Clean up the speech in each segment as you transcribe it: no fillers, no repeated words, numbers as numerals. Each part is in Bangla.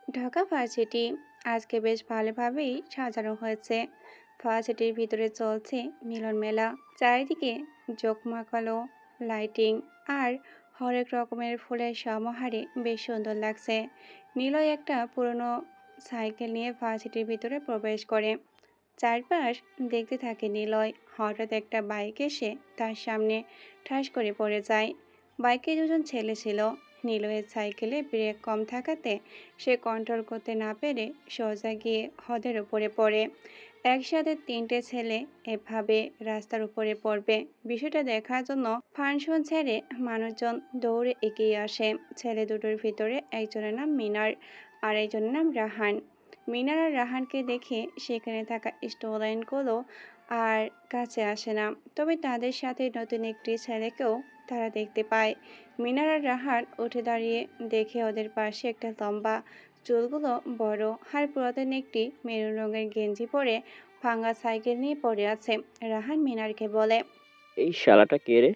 ঢাকা ভার্সিটি আজকে বেশ ভালোভাবেই সাজানো হয়েছে। ভার্সিটির ভিতরে চলছে মিলন মেলা। চারিদিকে জোকমাকালো লাইটিং আর হরেক রকমের ফুলের সমাহারে বেশ সুন্দর লাগছে। নিলয় একটা পুরনো সাইকেল নিয়ে ভার্সিটির ভিতরে প্রবেশ করে। চারপাশ দেখতে থাকে নিলয়। হঠাৎ একটা বাইক এসে তার সামনে ঠাস করে পড়ে যায়। বাইকে দুজন ছেলে ছিল। নিলয়ের সাইকেলে ব্রেক কম থাকাতে সে কন্ট্রোল করতে না পেরে সোজা গিয়ে হদের উপরে পড়ে। একসাথে তিনটে ছেলে এভাবে রাস্তার উপরে পড়বে বিষয়টা দেখার জন্য ফাংশন ছেড়ে মানুষজন দৌড়ে এগিয়ে আসে। ছেলে দুটোর ভিতরে একজনের নাম মিনার আর একজনের নাম রাহান। মিনার আর রাহানকে দেখে সেখানে থাকা স্টুডেন্টগুলো আর কাছে আসে না, তবে তাদের সাথে নতুন একটি ছেলেকেও তারা দেখতে পায়। মিনার আর রাহান উঠে দাঁড়িয়ে দেখে ওদের পাশে একটা লম্বা, চুলগুলো বড় আর পুরাতন একটি মেরুন রঙের গেঞ্জি পরে ভাঙা সাইকেল নিয়ে পড়ে আছে। রাহান মিনারকে বলে, এই শালাটা কে রে?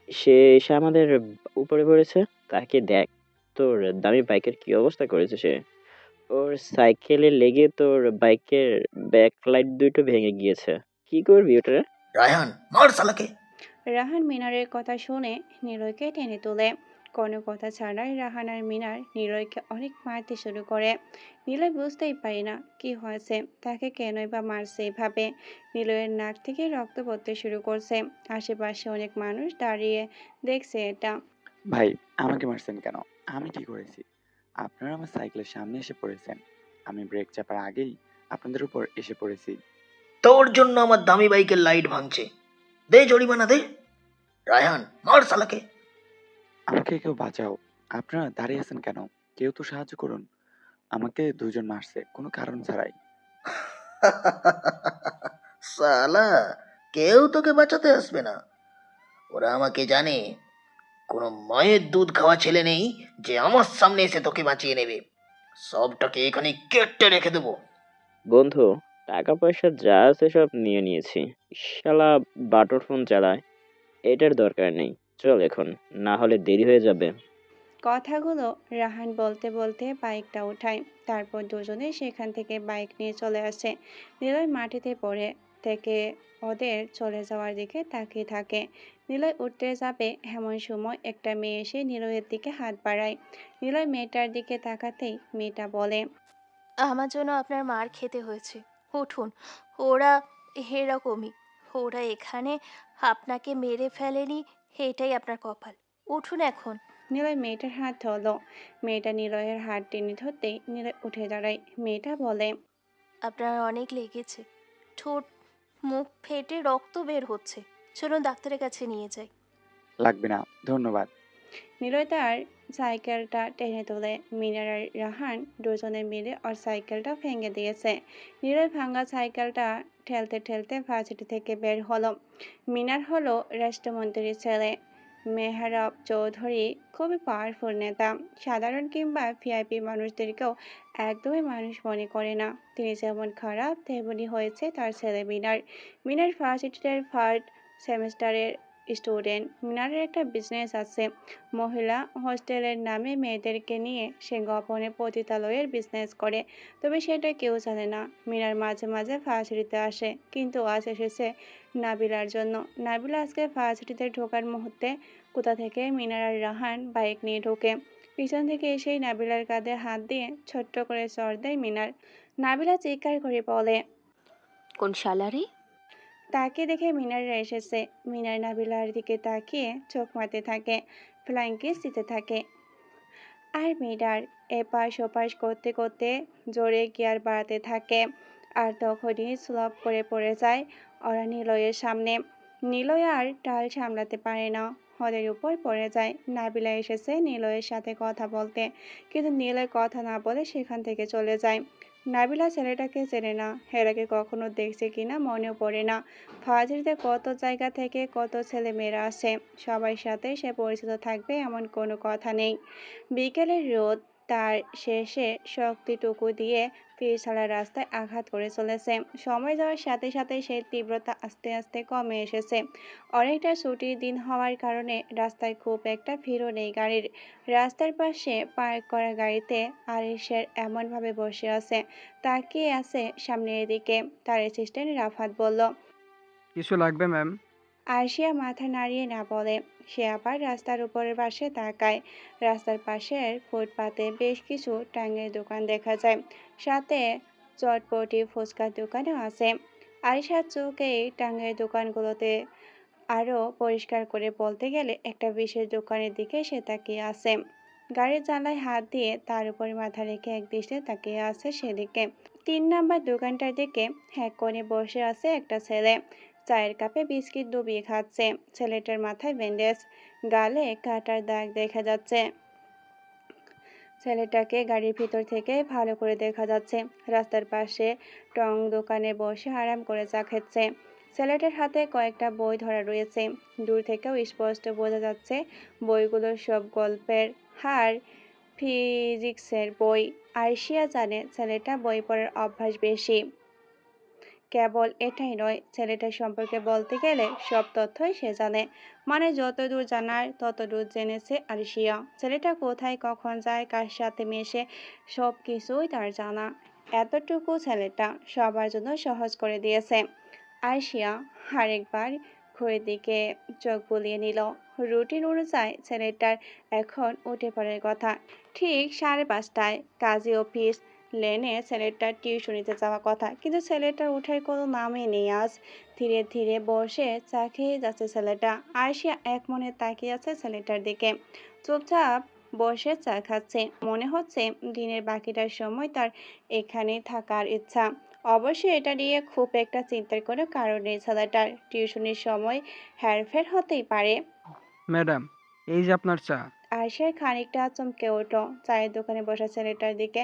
সে এসে আমাদের উপরে পড়েছে। তাকে দেখ, তোর দামি বাইকের কি অবস্থা করেছে সে। ওর সাইকেলে লেগে তোর বাইকের ব্যাকলাইট দুটো ভেঙে গিয়েছে। কি করবি ওটা রে? রায়হান, মার শালাকে। রাহান মিনারের কথা শুনে নিলয়কে টেনে তোলে। কোনো কথা ছাড়াই রাহান আর মিনার নিলয়কে অনেক মারতে শুরু করে। নিলয় বুঝতেই পারে না কি হয়েছে, তাকে কেনই বা মারছে এভাবে। নিলয়ের নাক থেকে রক্ত পড়তে শুরু করছে। আশেপাশে অনেক মানুষ দাঁড়িয়ে দেখছে এটা। ভাই, আমাকে মারছেন কেন? আমি কি করেছি? আপনারা আমার সাইকেলের সামনে এসে পড়েছেন। আমি ব্রেক চাপার আগেই আপনাদের উপর এসে পড়েছি। তোর জন্য আমার দামি বাইকের লাইট ভাঙছে। দে জরিমানা দে। রায়হান, মার শালাকে। আমাকে কেউ বাঁচাও। আপনারা দাঁড়িয়ে আছেন কেন? কেউ তো সাহায্য করুন। আমাকে দুজন মারছে কোনো কারণ ছাড়াই। শালা, কেউ তোকে বাঁচাতে আসবে না। ওরা আমাকে জানে। কোনো মায়ের দুধ খাওয়া ছেলে নেই যে আমার সামনে এসে তোকে বাঁচিয়ে নেবে। সবটাকে এখানে কেটে রেখে দেবো। বন্ধু, টাকা পয়সা যা আছে সব নিয়ে নিয়েছি। শালা বাটর ফোন চালায়, এটার দরকার নেই। চল এখন, না হলে দেরি হয়ে যাবে। কথাগুলো রাহান বলতে বলতে বাইকটা উঠায়। তারপর দুজনে সেখান থেকে বাইক নিয়ে চলে আসে। নিলয় মাটিতে পড়ে থেকে ওদের চলে যাওয়ার দিকে তাকিয়ে থাকে। নিলয় উঠতে যাবে এমন সময় একটা মেয়ে এসে নিলয়ের দিকে হাত বাড়ায়। নিলয় মেয়েটার দিকে তাকাতেই মেয়েটা বলে, আমার জন্য আপনার মার খেতে হয়েছে। উঠুন। ওরা এরকমই। ওরা এখানে আপনাকে মেরে ফেলেনি, এটাই আপনার কপাল। উঠুন এখন। নিলয় মেয়েটার হাত ধরল। মেয়েটা নিলয়ের হাত টেনে ধরতেই নিলয় উঠে দাঁড়ায়। মেয়েটা বলে, আপনার অনেক লেগেছে। ঠোঁট মুখ ফেটে রক্ত বের হচ্ছে। চলুন ডাক্তারের কাছে নিয়ে যাই। লাগবে না, ধন্যবাদ। নিলয় তার সাইকেলটা টেনে তোলে। মিনার আর রাহান দুজনে মিলে ওর সাইকেলটা ভেঙে দিয়েছে। নিলয় ভাঙা সাইকেলটা ঠেলতে ঠেলতে ভার্সিটি থেকে বের হলো। মিনার হলো রাষ্ট্রমন্ত্রীর ছেলে। মেহরাব চৌধুরী খুবই পাওয়ারফুল নেতা। সাধারণ কিংবা ভিআইপি মানুষদেরকেও একদমই মানুষ মনে করে না। তিনি যেমন খারাপ তেমনই হয়েছে তার ছেলে মিনার। মিনার ভার্সিটির থার্ড সেমিস্টারের স্টুডেন্ট। মিনারের একটা বিজনেস আছে। মহিলা হোস্টেলের নামে মেয়েদেরকে নিয়ে সে গোপনে পতিতালয়ের বিজনেস করে। তবে সেটা কেউ জানে না। মিনার মাঝে মাঝে ভার্সিটিতে আসে, কিন্তু আজ এসেছে নাবিলার জন্য। নাবিলা আজকে ভার্সিটিতে ঢোকার মুহূর্তে কোথা থেকে মিনার আর রাহান বাইক নিয়ে ঢোকে। পিছন থেকে এসেই নাবিলার কাঁধে হাত দিয়ে ছোট্ট করে চড় দেয় মিনার। নাবিলা চিৎকার করে বলে, কোন শালারে? তাকে দেখে মিনাররা এসেছে। মিনার নাবিলার দিকে তাকিয়ে চোখ মারতে থাকে, ফ্লাইং কিস দিতে থাকে। আর মিনার এপাশ ওপাশ করতে করতে জোরে গিয়ার বাড়াতে থাকে। আর তখনই স্লপ করে পড়ে যায় ওরা নিলয়ের সামনে। নিলয় আর টাল সামলাতে পারে না, হদের উপর পড়ে যায়। নাবিলা এসেছে নিলয়ের সাথে কথা বলতে, কিন্তু নিলয় কথা না বলে সেখান থেকে চলে যায়। নাবিলা ছেলেটাকে চেনে না, এর আগে কখনো দেখছে কিনা মনেও পড়ে না। ভার্সিটিতে কত জায়গা থেকে কত ছেলে মেয়েরা আসে, সবার সাথে সে পরিচিত থাকবে এমন কোনো কথা নেই। বিকেলের রোদ, তার শেষে শক্তিটুকু দিয়ে পিছলা রাস্তায় আঘাত করে চলেছে। সময় যাওয়ার সাথে সাথে সেই তীব্রতা আস্তে আস্তে কমে এসেছে। অনেকটা ছুটির দিন হওয়ার কারণে রাস্তায় খুব একটা ভিড়ও নেই গাড়ির। রাস্তার পাশে পার্ক করা গাড়িতে আরিশের এমনভাবে বসে আছে, তাকিয়ে আছে সামনের দিকে। তার অ্যাসিস্ট্যান্ট রাফাত বলল, কিছু লাগবে ম্যাম? আরশিয়া মাথা নাড়িয়ে না বলে। সে আবার রাস্তার উপরের পাশে তাকায়। রাস্তার পাশের ফুটপাতে বেশ কিছু টাঙ্গের দোকান দেখা যায়, সাথে চটপটি ফুচকার দোকানও আছে। আরিশার চোখে এই টাঙ্গের দোকানগুলোতে আরও পরিষ্কার করে বলতে গেলে একটা বিশেষ দোকানের দিকে সে তাকিয়ে আছে। গাড়ির জানলায় হাত দিয়ে তার উপর মাথা রেখে একদৃষ্টে তাকিয়ে আছে সেদিকে। 3 নাম্বার দোকানটার দিকে এক কোণে বসে আছে একটা ছেলে। চায়ের কাপে বিস্কিট ডুবিয়ে খাচ্ছে। ছেলেটার মাথায় ব্যান্ডেজ, গালে কাটার দাগ দেখা যাচ্ছে। ছেলেটাকে গাড়ির ভিতর থেকে ভালো করে দেখা যাচ্ছে। রাস্তার পাশে টং দোকানে বসে আরাম করে চা খাচ্ছে। ছেলেটার হাতে কয়েকটা বই ধরা রয়েছে। দূর থেকেও স্পষ্ট বোঝা যাচ্ছে বইগুলো সব গল্পের আর ফিজিক্সের বই। আরশিয়া জানে ছেলেটা বই পড়ার অভ্যাস বেশি। কেবল এটাই নয়, ছেলেটার সম্পর্কে বলতে গেলে সব তথ্যই সে জানে। মানে যতদূর জানার ততদূর জেনেছে আরশিয়া। ছেলেটা কোথায় কখন যায়, কার সাথে মেশে, সব কিছুই তার জানা। এতটুকু ছেলেটা সবার জন্য সহজ করে দিয়েছে। আরশিয়া আরেকবার ঘড়ির দিকে চোখ বুলিয়ে নিল। রুটিন অনুযায়ী ছেলেটার এখন উঠে পড়ার কথা। ঠিক 5:30টায় কাজী অফিস লেনে ছেলেটার টিউশনিতে যাওয়া কথা, কিন্তু ছেলেটার ওঠার কোনো নামই নেই আজ। ধীরে ধীরে বসে চা খেয়ে যাচ্ছে ছেলেটা। আরশিয়া এক মনে তাকিয়ে আছে ছেলেটার দিকে। চুপচাপ বসে চা খাচ্ছে। মনে হচ্ছে দিনের বাকিটার সময় তার এখানেই থাকার ইচ্ছা। অবশ্যই এটা নিয়ে খুব একটা চিন্তার কোনো কারণ নেই ছেলেটার। টিউশনির সময় হেরফের হতেই পারে। ম্যাডাম, এই যে আপনার চা। আরশিয়ার খানিকটা চমকে উঠল। চায়ের দোকানে বসা ছেলেটার দিকে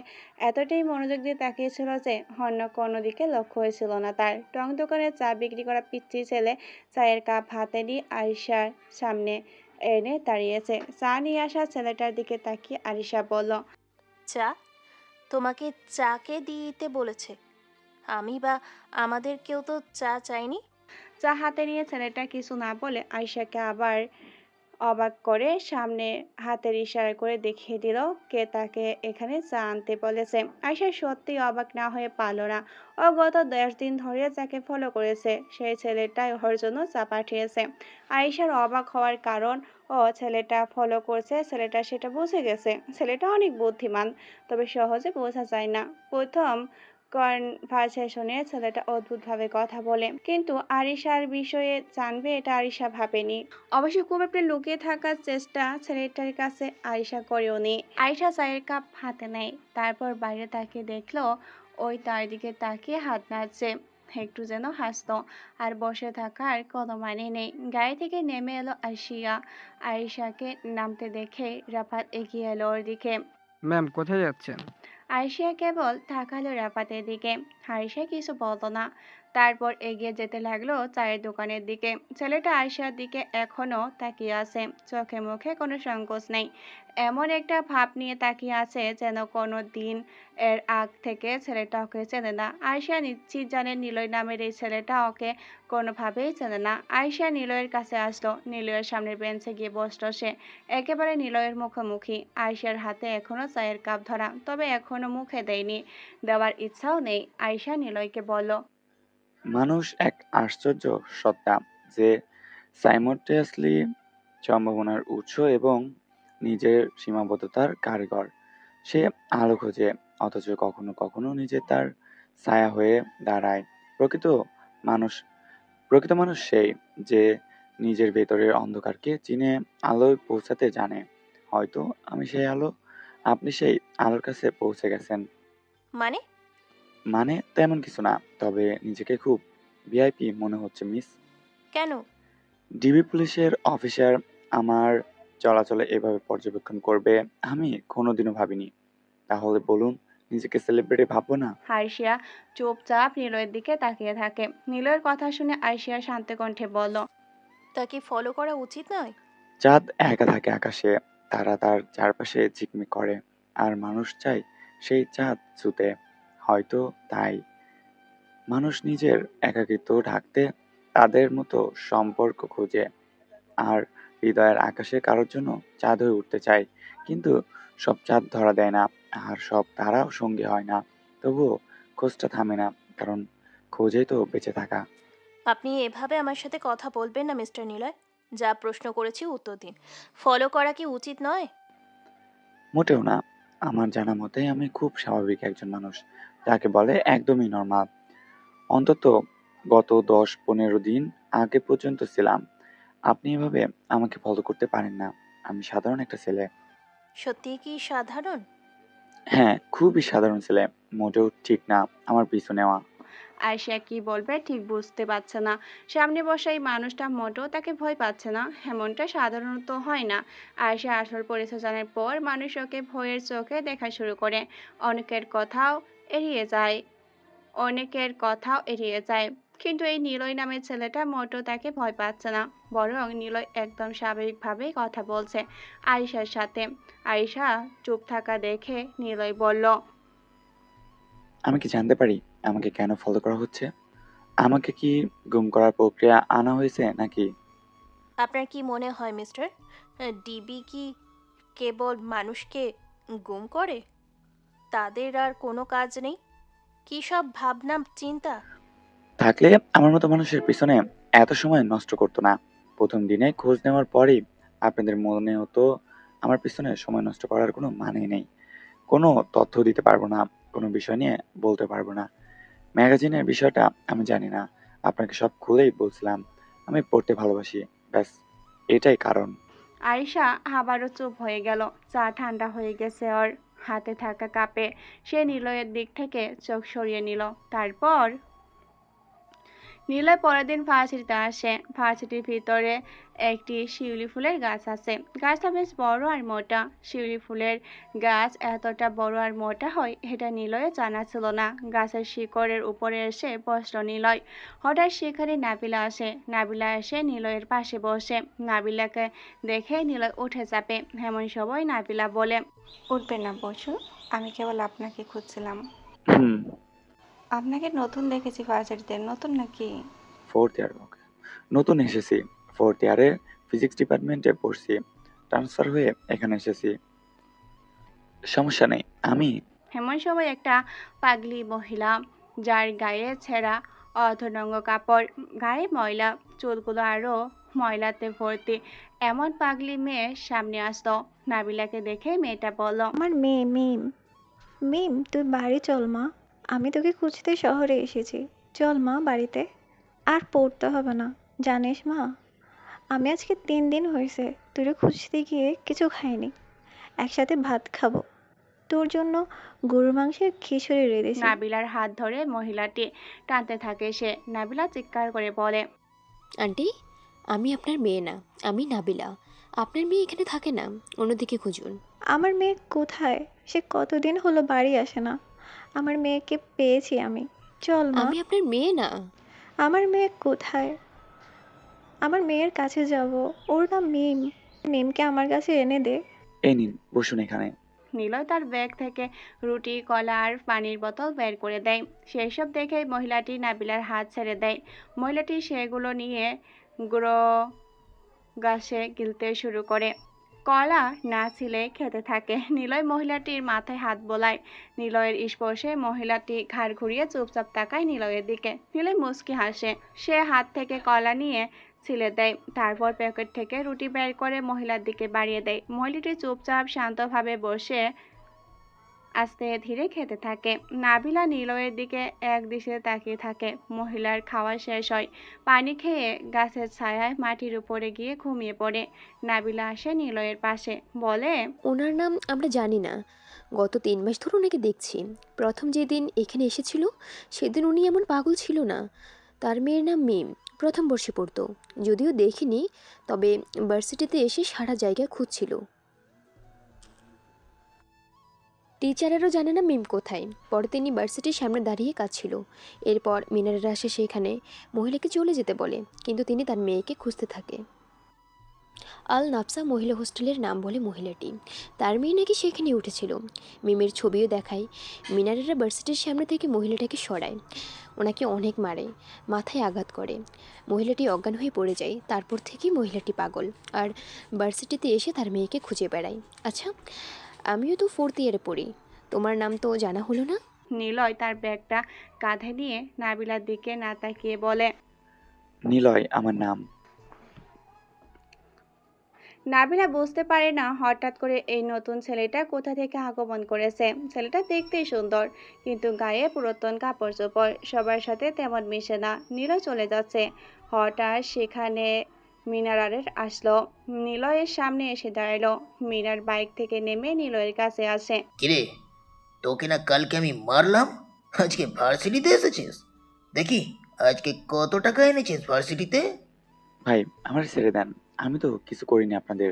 এতটাই মনোযোগ দিয়ে তাকিয়েছিল যে অন্য কোনো দিকে লক্ষ্য হয়েছিল না তার। টং দোকানে চা বিক্রি করা পিচ্চি ছেলে চায়ের কাপ হাতে নিয়ে আরিশার সামনে এনে দাঁড়িয়েছে। চা নিয়ে আসা ছেলেটার দিকে তাকিয়ে আরিশা বলল, চা? তোমাকে চা কে দিতে বলেছে? আমি বা আমাদের কেউ তো চা চাইনি। চা হাতে নিয়ে ছেলেটা কিছু না বলে আরিশাকে আবার অবাক করে সামনে হাতের ইশারা করে দেখিয়ে দিল কে তাকে এখানে চা আনতে বলেছে। আয়শা সত্যি অবাক না হয়ে পারল না। ও গত 10 দিন ধরে যাকে ফলো করেছে সেই ছেলেটাই ওর জন্য চা পাঠিয়েছে। আয়শার অবাক হওয়ার কারণ, ও ছেলেটা ফলো করছে, ছেলেটা সেটা বুঝে গেছে। ছেলেটা অনেক বুদ্ধিমান, তবে সহজে বোঝা যায় না। প্রথম কনভারসেশনে ছেলেটা অদ্ভুতভাবে কথা বলে, কিন্তু আরিশার বিষয়ে জানবে এটা আরিশা ভাবেনি। অবশ্য খুব একটা লুকিয়ে থাকার চেষ্টা ছেলেটার কাছে আরিশা করেও নি। আরিশা চায়ের কাপ হাতে নেয়, তারপর বাইরে তাকিয়ে দেখলো ওই তার দিকে তাকিয়ে হাত নাড়ছে, একটু যেন হাসতো। আর বসে থাকার কোনো মানে নেই। গাড়ি থেকে নেমে এলো আরশিয়া। আরিশাকে নামতে দেখে রাফাত এগিয়ে এলো ওর দিকে। ম্যাম, কোথায় যাচ্ছেন? আরশিয়া কেবল তাকালো রাফাতের দিকে। আরিশা কিছু বলতো না। তারপর এগিয়ে যেতে লাগলো চায়ের দোকানের দিকে। ছেলেটা আরশিয়ার দিকে এখনো তাকিয়ে আছে। চোখে মুখে কোনো সংকোচ নেই। এমন একটা ভাব নিয়ে তাকিয়ে আছে যেন কোনো দিন এর আগ থেকে ছেলেটা ওকে চেনে না। আরশিয়া নিশ্চিত জানে নিলয় নামের এই ছেলেটা ওকে কোনোভাবেই চেনে না। আরশিয়া নিলয়ের কাছে আসলো। নিলয়ের সামনের বেঞ্চে গিয়ে বসলো সে। একেবারে নিলয়ের মুখোমুখি। আয়শার হাতে এখনো চায়ের কাপ ধরা, তবে এখনো মুখে দেয়নি, দেওয়ার ইচ্ছাও নেই। আয়শা নিলয়কে বলল, মানুষ এক আশ্চর্য সত্তা, যে সাইমultaneously সম্ভাবনার উৎস এবং নিজের সীমাবদ্ধতার কারিগর। সে আলো খোঁজে, অথচ কখনো কখনো নিজে তার ছায়া হয়ে দাঁড়ায়। প্রকৃত মানুষ প্রকৃত মানুষ সেই, যে নিজের ভেতরের অন্ধকারকে চিনে আলোয় পৌঁছাতে জানে। হয়তো আমি সেই আলো, আপনি সেই আলোর কাছে পৌঁছে গেছেন। মানে? মানে তেমন কিছু না, তবে নিজেকে খুব ভিআইপি মনে হচ্ছে মিস। কেন? ডিবি পুলিশের অফিসার আমার চলাচলে এভাবে পর্যবেক্ষণ করবে আমি কোনোদিনও ভাবিনি। তাহলে বলুন, নিজেকে সেলিব্রিটি ভাববো না? আরশিয়া চুপচাপ নিলয়ের দিকে তাকিয়ে থাকে। নিলয়ের কথা শুনে আরশিয়া শান্ত কণ্ঠে বলল, তাকে ফলো করা উচিত নয়? চাঁদ একা থাকে আকাশে, তারা তার চারপাশে ঝিকমিক করে। আর মানুষ চায় সেই চাঁদ ছুঁতে। হয়তো তাই মানুষ নিজের একাকিত্ব ঢাকতে তাদের মতো সম্পর্ক খোঁজে, আর হৃদয়ের আকাশে কারোর জন্য চাঁদ হয়ে উঠতে চায়। কিন্তু সব চাঁদ ধরা দেয় না, আর সব তারাও সঙ্গী হয় না। তবুও খোঁজটা থামে না, কারণ খোঁজেই তো বেঁচে থাকা। আপনি এভাবে আমার সাথে কথা বলবেন না মিস্টার নিলয়। যা প্রশ্ন করেছি উত্তর দিন। ফলো করা কি উচিত নয়? মোটেও না। আমার জানা মতে আমি খুব স্বাভাবিক একজন মানুষ, যাকে বলে একদমই নর্মাল। অন্তত গত ১০-১৫ দিন আগে পর্যন্ত ছিলাম। আপনি এভাবে আমাকে ফলো করতে পারেন না। আমি সাধারণ একটা ছেলে। সত্যিই কি সাধারণ? হ্যাঁ, খুবই সাধারণ ছেলে। মোটেও ঠিক না আমার পিছু নেওয়া। আয়শা কি বলবে ঠিক বুঝতে পারছে না। সামনে বসা এই মানুষটা মোটেও তাকে ভয় পাচ্ছে না, এমনটা সাধারণত হয় না। আয়শা আসল পরিচয় জানার পর মানুষ ওকে ভয়ের চোখে দেখা শুরু করে। অনেকের কথাও এড়িয়ে যায় অনেকের কথাও এড়িয়ে যায় কিন্তু এই নিলয় নামের ছেলেটা মোটেও তাকে ভয় পাচ্ছে না, বরং নিলয় একদম স্বাভাবিকভাবেই কথা বলছে আয়শার সাথে। আয়শা চুপ থাকা দেখে নিলয় বলল, আমি কি জানতে পারি আমাকে কেন ফলো করা হচ্ছে? আমাকে কি গুম করার প্রক্রিয়া আনা হয়েছে নাকি? আপনার কি মনে হয় মিস্টার, ডিবি কি কেবল মানুষকে গুম করে? তাদের আর কোনো কাজ নেই? কী সব ভাবনা চিন্তা! থাকলে আমার মতো মানুষের পিছনে এত সময় নষ্ট করতো না। প্রথম দিনে খোঁজ নেওয়ার পরেই আপনাদের মনে হতো আমার পিছনে সময় নষ্ট করার কোনো মানে নেই। কোনো তথ্য দিতে পারবো না, কোনো বিষয় নিয়ে বলতে পারবো না। ম্যাগাজিনের বিষয়টা আমি জানি না। আপনাকে সব খুলেই বলছিলাম। আমি পড়তে ভালোবাসি। ব্যাস এটাই কারণ। আয়শা আবারও চুপ হয়ে গেল। চা ঠান্ডা হয়ে গেছে ওর হাতে থাকা কাপে। সে নিলয়ের দিক থেকে চোখ সরিয়ে নিল। তারপর নিলয় পরের দিন ভার্সিটিতে আসে। ভার্সিটির ভিতরে একটি শিউলি ফুলের গাছ আছে। গাছটা বেশ বড় আর মোটা। শিউলি ফুলের গাছ এতটা বড় আর মোটা হয় এটা নিলয়ের জানা ছিল না। গাছের শিকড়ের উপরে এসে বসল নিলয়। হঠাৎ সেখানে নাবিলা আসে। নাবিলা এসে নিলয়ের পাশে বসে। নাবিলাকে দেখে নিলয় উঠে যাবে, এমন সময় নাবিলা বলে, উঠবেন না, বসুন। আমি কেবল আপনাকে খুঁজছিলাম। হুম। আপনাকে নতুন দেখেছি ভার্সিটিতে। নতুন নাকি? 4th ইয়ার। ওকে। নতুন এসেছি। 4th ইয়ারে ফিজিক্স ডিপার্টমেন্টে পড়ছি। ট্রান্সফার হয়ে এখানে এসেছি। সমস্যা নেই। আমি এমন সময় একটা পাগলি মহিলা, যার গায়ে ছেঁড়া অর্ধনঙ্গ কাপড়, গায়ে ময়লা, চুলগুলো আরো ময়লাতে ভর্তি, এমন পাগলি মেয়ে সামনে আসতো। নাবিলাকে দেখে মেয়েটা বলল, আমার মেয়ে মিম। মিম, তুই বাড়ি চল মা। আমি তোকে খুঁজতে শহরে এসেছি। চল মা বাড়িতে। আর পড়তে হবে না। জানিস মা, আমি আজকে 3 দিন হয়েছে তোরে খুঁজতে গিয়ে কিছু খাইনি। একসাথে ভাত খাবো। তোর জন্য গরুর মাংসের খিচুড়ি রেঁধেছি। নাবিলার হাত ধরে মহিলাটি টানতে থাকে সে। নাবিলা চিৎকার করে বলে, আন্টি, আমি আপনার মেয়ে না, আমি নাবিলা। আপনার মেয়ে এখানে থাকে না, অন্যদিকে খুঁজুন। আমার মেয়ে কোথায়? সে কতদিন হলো বাড়ি আসে না। আমার মেয়েকে পেয়েছি আমি। চল মা। আমি আপনার মেয়ে না। আমার মেয়ে কোথায়? আমার মেয়ের কাছে যাব। ওর নাম মিম। মিমকে আমার কাছে এনে দে। এই নিন বসুন এখানে। নিলয় তার ব্যাগ থেকে রুটি, কলা আর পানির বোতল বের করে দেয়। সেই সব দেখে মহিলাটি নাবিলার হাত ছেড়ে দেয়। মহিলাটি সেগুলো নিয়ে গ্রো গাছে গিলতে শুরু করে। কলা না ছিলে খেতে থাকে। নিলয় মহিলাটির মাথায় হাত বোলায়। নিলয়ের স্পর্শে মহিলাটি ঘাড় ঘুরিয়ে চুপচাপ তাকায় নিলয়ের দিকে। নিলয় মুচকি হাসে। সে হাত থেকে কলা নিয়ে ছিলে দেয়। তারপর প্যাকেট থেকে রুটি বের করে মহিলার দিকে বাড়িয়ে দেয়। মহিলাটি চুপচাপ শান্তভাবে বসে আস্তে ধীরে খেতে থাকে। নাবিলা নিলয়ের দিকে একদৃষ্টে তাকিয়ে থাকে। মহিলার খাওয়া শেষ হয়। পানি খেয়ে গাছের ছায়ায় মাটির উপরে গিয়ে ঘুমিয়ে পড়ে। নাবিলা আসে নিলয়ের পাশে, বলে, ওনার নাম আমরা জানি না। গত 3 মাস ধরে ওনাকে দেখছি। প্রথম যেদিন এখানে এসেছিল সেদিন উনি এমন পাগল ছিল না। তার মেয়ের নাম মিম। প্রথম বর্ষে পড়তো। যদিও দেখিনি, তবে ভার্সিটিতে এসে সারা জায়গায় খুঁজছিল। টিচারেরও জানে না মিম কোথায়। পরে তিনি ভার্সিটির সামনে দাঁড়িয়ে কাঁদছিল। এরপর মিনারেরা আসে সেখানে। মহিলাকে চলে যেতে বলে, কিন্তু তিনি তার মেয়েকে খুঁজতে থাকে। আল নাফসা মহিলা হোস্টেলের নাম বলে মহিলাটি। তার মেয়ে নাকি সেখানে উঠেছিল। মিমের ছবিও দেখায়। মিনারেরা ভার্সিটির সামনে থেকে মহিলাটাকে সরায়, ওনাকে অনেক মারে, মাথায় আঘাত করে। মহিলাটি অজ্ঞান হয়ে পড়ে যায়। তারপর থেকেই মহিলাটি পাগল আর ভার্সিটিতে এসে তার মেয়েকে খুঁজে বেড়ায়। আচ্ছা, আমিও তো 4th ইয়ারে পড়ি, তোমার নাম তো জানা হলো না? নিলয় তার ব্যাগটা কাঁধে নিয়ে নাবিলার দিকে না তাকিয়ে বলে। নিলয় আমার নাম। নাবিলা বুঝতে পারে না হঠাৎ করে এই নতুন ছেলেটা কোথা থেকে আগমন করেছে। ছেলেটা দেখতেই সুন্দর, কিন্তু গায়ে পুরাতন কাপড় চোপড়, সবার সাথে তেমন মিশে না। নিলয় চলে যাচ্ছে, হঠাৎ সেখানে মিনারের আসলো। নিলয়ের সামনে এসে দাঁড়ালো। মিনার বাইক থেকে নেমে নিলয়ের কাছে আসে। কিরে, তোকে না কালকে আমি মারলাম, আজকে ভার্সিটিতে এসেছিস? দেখি আজকে কত টাকা এনেছিস ভার্সিটিতে। ভাই আমার ছেড়ে দেন, আমি তো কিছু করিনি আপনাদের।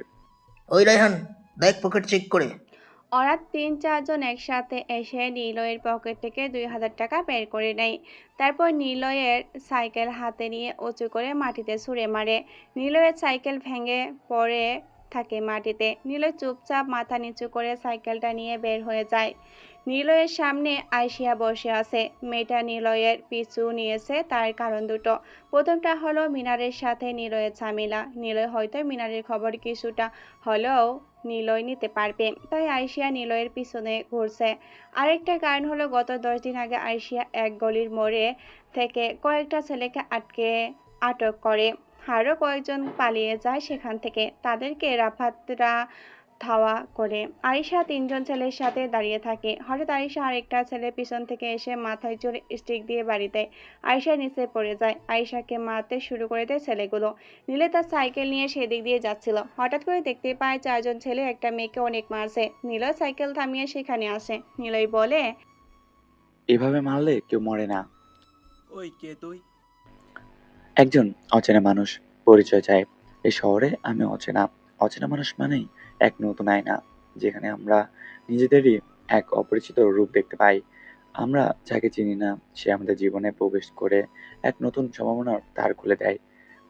ওই রায়হান, দেখ পকেট চেক করে। ওরা 3-4 জন একসাথে এসে নিলয়ের পকেট থেকে 2000 টাকা বের করে নেয়। তারপর নিলয়ের সাইকেল হাতে নিয়ে উঁচু করে মাটিতে ছুঁড়ে মারে। নিলয়ের সাইকেল ভেঙে পড়ে থাকে মাটিতে। নিলয় চুপচাপ মাথা নিচু করে সাইকেলটা নিয়ে বের হয়ে যায়। নিলয়ের সামনে আয়শিয়া বসে আছে। মেয়েটা নিলয়ের পিছু নিয়েছে তার কারণ দুটো। প্রথমটা হলো মিনারের সাথে নিলয়ের ঝামেলা। নিলয় হয়তো মিনারের খবর কিছুটা হলেও নিলয় নিতে পারবে, তাই আয়শিয়া নিলয়ের পিছনে ঘুরছে। আরেকটা কারণ হলো গত 10 দিন আগে আয়শিয়া এক গলির মোড়ে থেকে কয়েকটা ছেলেকে আটক করে। আরও কয়েকজন পালিয়ে যায় সেখান থেকে। তাদেরকে রাফাতরা ধাওয়া করে। আয়শা 3 জন ছেলের সাথে দাঁড়িয়ে থাকে। হঠাৎ আয়শা আরেকটা ছেলে পিছন থেকে এসে মাথায় জোরে স্টিক দিয়ে বাড়ি দেয়। আয়শা নিচে পড়ে যায়। আয়শাকে মারতে শুরু করে দেয় ছেলেগুলো। নীলে তার সাইকেল নিয়ে সেদিক দিয়ে যাচ্ছিল। হঠাৎ করে দেখতে পায় 4 জন ছেলে একটা মেয়েকে অনেক মারছে। নীলয় সাইকেল থামিয়ে সেখানে আসে। নীলয় বলে, এভাবে মারলে কেউ মরে না। ওই কে তুই? একজন অচেনা মানুষ, পরিচয় চাই। এই শহরে আমি অচেনা। অচেনা মানুষ মানেই এক নতুন আয়না, যেখানে আমরা নিজেদেরই এক অপরিচিত রূপ দেখতে পাই। আমরা যাকে চিনি না সে আমাদের জীবনে প্রবেশ করে এক নতুন সম্ভাবনার দ্বার খুলে দেয়।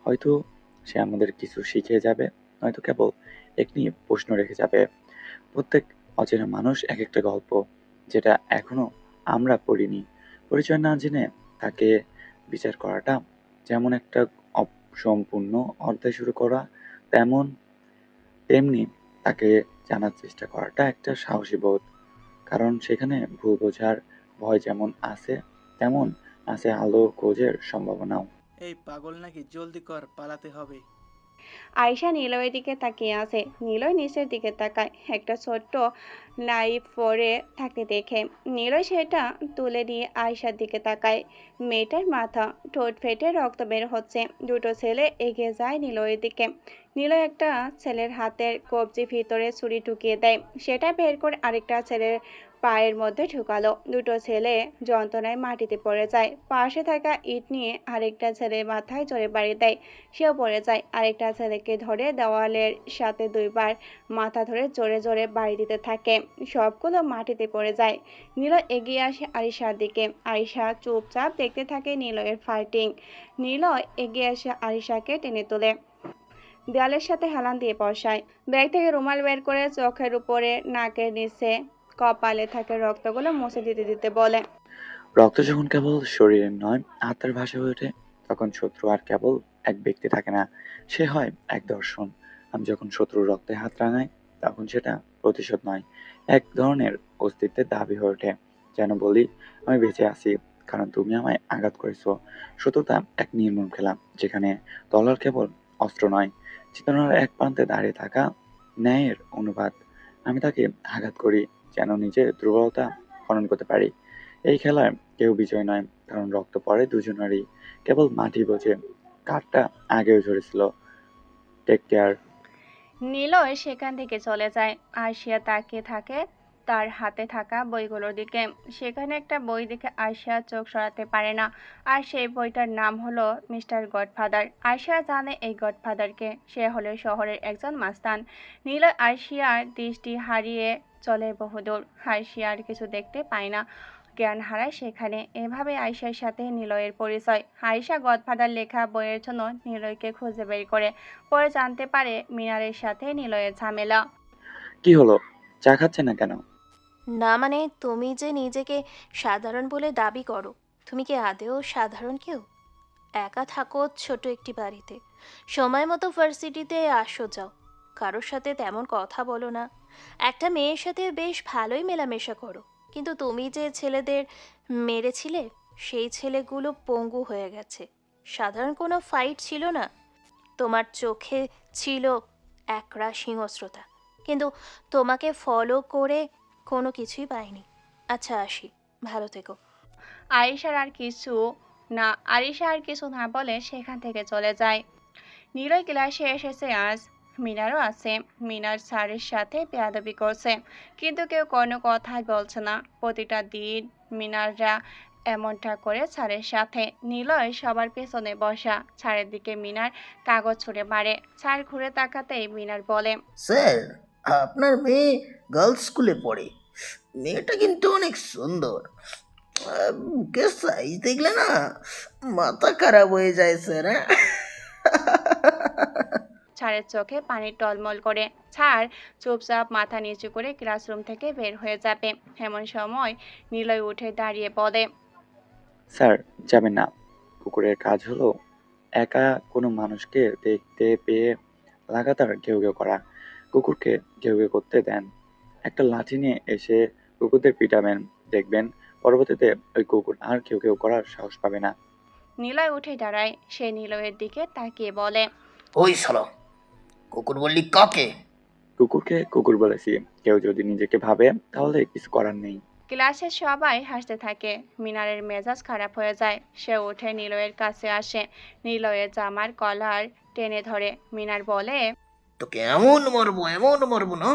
হয়তো সে আমাদের কিছু শিখিয়ে যাবে, নয়তো কেবল একটি প্রশ্ন রেখে যাবে। প্রত্যেক অচেনা মানুষ এক একটা গল্প, যেটা এখনো আমরা পড়িনি। পরিচয় না জেনে তাকে বিচার করাটা যেমন একটা অসম্পূর্ণ অধ্যায় শুরু করা, তেমন তেমনি তাকে জানার চেষ্টা করাটা একটা সাহসী বোধ। কারণ সেখানে ভুল বোঝার ভয় যেমন আছে, তেমন আছে আলো খোঁজের সম্ভাবনাও। এই পাগল নাকি? জলদি কর, পালাতে হবে। আয়শা নিলয়ের দিকে তাকিয়ে আছে। নিলয় নিচের দিকে তাকায়। একটা ছোট্ট নাইফ পরে থাকে দেখে। নিলয় সেটা তুলে নিয়ে আয়শার দিকে তাকায়। মেয়েটার মাথা, ঠোঁট ফেটে রক্ত বের হচ্ছে। দুটো ছেলে এগিয়ে যায় নিলয়ের দিকে। নিলয় একটা ছেলের হাতের কবজি ভিতরে ছুরি ঢুকিয়ে দেয়। সেটা বের করে আরেকটা ছেলের পায়ের মধ্যে ঢুকালো। দুটো ছেলে যন্ত্রণায় মাটিতে পড়ে যায়। পাশে থাকা ইট নিয়ে আরেকটা ছেলের মাথায় জোরে বাড়ি দেয়। সেও পড়ে যায়। আরেকটা ছেলেকে ধরে দেওয়ালের সাথে 2বার মাথা ধরে জোরে জোরে বাড়ি দিতে থাকে। সবগুলো মাটিতে পড়ে যায়। নিলয় এগিয়ে আসে আরিশার দিকে। আরিশা চুপচাপ দেখতে থাকে নিলয়ের ফাইটিং। নিলয় এগিয়ে এসে আরিশাকে টেনে তোলে, দেয়ালের সাথে হেলান দিয়ে বসায়। ব্যাগ থেকে রুমাল বের করে চোখের উপরে, নাকের নিচে, কপালে থাকে রক্তগুলো মুছে দিতে দিতে বলে, রক্ত যখন কেবল শরীরের নয় আত্মার ভাষা হয়ে ওঠে, তখন শত্রু আর কেবল এক ব্যক্তি থাকে না, সে হয় এক দর্শন। আমি যখন শত্রুর রক্তে হাত রাঙাই, তখন সেটা প্রতিশোধ নয়, এক ধরনের অস্তিত্বের দাবি হয়ে ওঠে। যেন বলি, আমি বেঁচে আছি কারণ তুমি আমায় আঘাত করেছো। সততা এক নির্মম খেলা, যেখানে তলোয়ার কেবল অস্ত্র নয়, চেতনার এক প্রান্তে দাঁড়িয়ে থাকা ন্যায়ের অনুবাদ। আমি তাকে আঘাত করি যেন নিজের দুর্বলতা খনন করতে পারি। এই খেলায় কেউ বিজয় নয়, কারণ রক্ত পড়ে দুজনেরই, কেবল মাটি বোঝে কাঠটা আগেও ঝরেছিল। Take care. নিলয় সেখান থেকে চলে যায়। আরশিয়া তাকিয়ে থাকে তার হাতে থাকা বইগুলোর দিকে। সেখানে একটা বই দেখে আরশিয়া চোখ সরাতে পারে না। আর সেই বইটার নাম হলো মিস্টার গডফাদার। আরশিয়া জানে এই গডফাদারকে। সে হলো শহরের একজন মাস্তান। নিলয় আরশিয়ার দৃষ্টি হারিয়ে চলে বহুদূর। আরশিয়া আর কিছু দেখতে পায় না। জ্ঞান হারায় সেখানে। এভাবে আয়েশার সাথে নিলয়ের পরিচয়। আয়েশা গডফাদার লেখা বইয়ের জন্য নিলয়কে খুঁজে বের করে। পরে জানতে পারে মিনারের সাথে নিলয়ের ঝামেলা। কি হলো? চা খাচ্ছে না কেন? না মানে, তুমি যে নিজেকে সাধারণ বলে দাবি করো, তুমি কি আদেও সাধারণ কেউ? একা থাকো ছোট একটি বাড়িতে, সময় মতো ভার্সিটিতে আসো যাও, কারোর সাথে তেমন কথা বলো না, একটা মেয়ের সাথে বেশ ভালোই মেলামেশা করো, কিন্তু তুমি যে ছেলেদের মেরেছিলে সেই ছেলেগুলো পঙ্গু হয়ে গেছে। সাধারণ কোনো ফাইট ছিল না, তোমার চোখে ছিল একরাশ হিংস্রতা, কিন্তু তোমাকে ফলো করে কোনো কিছুই পাইনি। আচ্ছা আসি, ভালো থেকো। আয়েশার আর কিছু আরিশা আর কিছু না বলে সেখান থেকে চলে যায়। নিলয় ক্লাসে এসেছে আজ। মিনারও আছে। মিনার স্যারের সাথে বেয়াদবি করছে, কিন্তু কেউ কোনো কথাই বলছে না। প্রতিটা দিন মিনাররা এমনটা করে স্যারের সাথে। নিলয় সবার পেছনে বসা। স্যারের দিকে মিনার কাগজ ছুঁড়ে মারে। স্যার ঘুরে তাকাতেই মিনার বলে, স্যার, আপনার মেয়ে গার্লস স্কুলে পড়ে। মেয়েটা কিন্তু অনেক সুন্দর। বুকের সাইজ দেখলে না মাথা খারাপ হয়ে যায় স্যার। হ্যাঁ? স্যারের চোখে পানি টলমল করে। স্যার চুপচাপ মাথা নিচু করে ক্লাসরুম থেকে বের হয়ে যাবে। এমন সময় নিলয় উঠে দাঁড়িয়ে বলে, স্যার, যাবেন না। কুকুরের কাজ হলো একা কোনো মানুষকে দেখতে পেয়ে লাগাতার ঘেউ ঘেউ করা। কুকুরকে ঘেউ ঘেউ করতে দেন। একটা লাঠি নিয়ে এসে কুকুরদের পিটাবেন, দেখবেন পরবর্তীতে ওই কুকুর আর ঘেউ ঘেউ করার সাহস পাবে না। নিলয় উঠে দাঁড়ায়। সে নিলয়ের দিকে তাকিয়ে বলে, ওই শালা, কুকুর বললি কাকে? কুকুরকে কুকুর বলেছি। কেউ যদি নিজেকে ভাবে তাহলে কিছু করার নেই। ক্লাসের সবাই হাসতে থাকে। মিনারের মেজাজ খারাপ হয়ে যায়। সে উঠে নিলয়ের কাছে আসে। নিলয়ের জামার কলার টেনে ধরে। মিনার বলে, তোকে এমন মারবো না,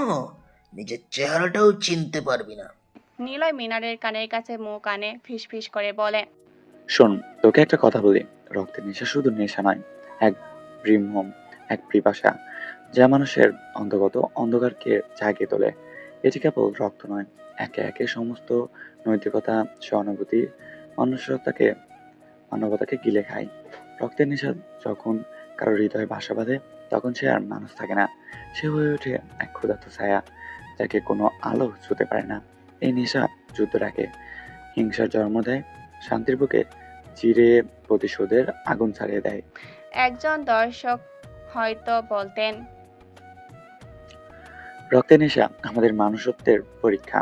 নিজের চেহারাটাও চিনতে পারবি না। নিলয় মিনারের কানের কাছে মুখ আনে ফিসফিস করে বলে, শোন, তোকে একটা কথা বলি। রক্তের নেশা শুধু নেশা নয়, এক ব্রিহ্মম, এক পিপাসা, যা মানুষের অন্তর্গত অন্ধকারকে জাগিয়ে তোলে। এটি কেবল রক্ত নয়, একে একে সমস্ত নৈতিকতা, সহানুভূতি, মানবতাকে গিলে খায়। রক্তের নেশা যখন কারো হৃদয়ে বাসা বাঁধে, তখন সে আর মানুষ থাকে না। সে হয়ে ওঠে এক ক্ষুধার্ত ছায়া, যাকে কোনো আলো ছুঁতে পারে না। এই নেশা যুদ্ধ রাখে, হিংসার জন্ম দেয়, শান্তির বুকে চিরে প্রতিশোধের আগুন ছাড়িয়ে দেয়। একজন দর্শক হয়তো বলতেন, রক্তের নেশা আমাদের মানুষত্বের পরীক্ষা।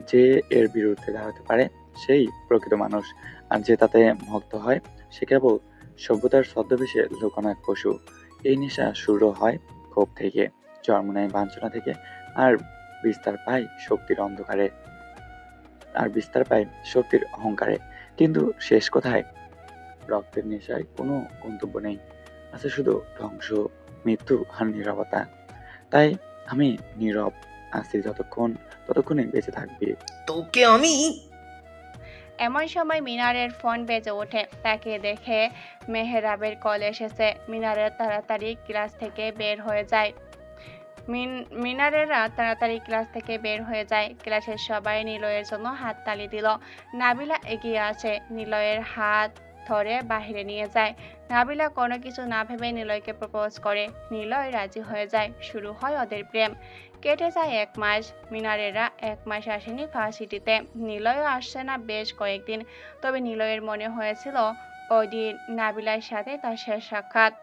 যে এর বিরুদ্ধে দাঁড়াতে পারে সেই প্রকৃত মানুষ, আর যে তাতে মুগ্ধ হয় সে কেবল সভ্যতার ছদ্মবেশে লুকানো এক পশু। এই নেশা শুরু হয় ক্ষোভ থেকে, জন্ম নেয় বাঞ্ছনা থেকে, আর বিস্তার পায় শক্তির অহংকারে। কিন্তু শেষ কথায় রক্তের নেশায় কোনো গন্তব্য নেই, আছে শুধু ধ্বংস, মৃত্যু আর নীরবতা। তাই আমি নীরব আছি ততক্ষণে বেঁচে থাকবি। তোকে আমি। এমন সময় মিনারের ফোন বেজে ওঠে। তাকে দেখে মেহরাবের কল এসেছে। মিনারের তাড়াতাড়ি ক্লাস থেকে বের হয়ে যায়। ক্লাসের সবাই নিলয়ের জন্য হাততালি দিল। নাবিলা এগিয়ে আসে, নিলয়ের হাত ধরে বাহিরে নিয়ে যায়। নাবিলা কোনো কিছু না ভেবে নিলয়কে প্রপোজ করে। নিলয় রাজি হয়ে যায়। শুরু হয় ওদের প্রেম। কেটে যায় 1 মাস। মিনারেরা 1 মাস আসেনি ভার্সিটিতে। নিলয়ও আসছে না বেশ কয়েকদিন। তবে নিলয়ের মনে হয়েছিল ওই দিন নাবিলার সাথে তার শেষ সাক্ষাৎ।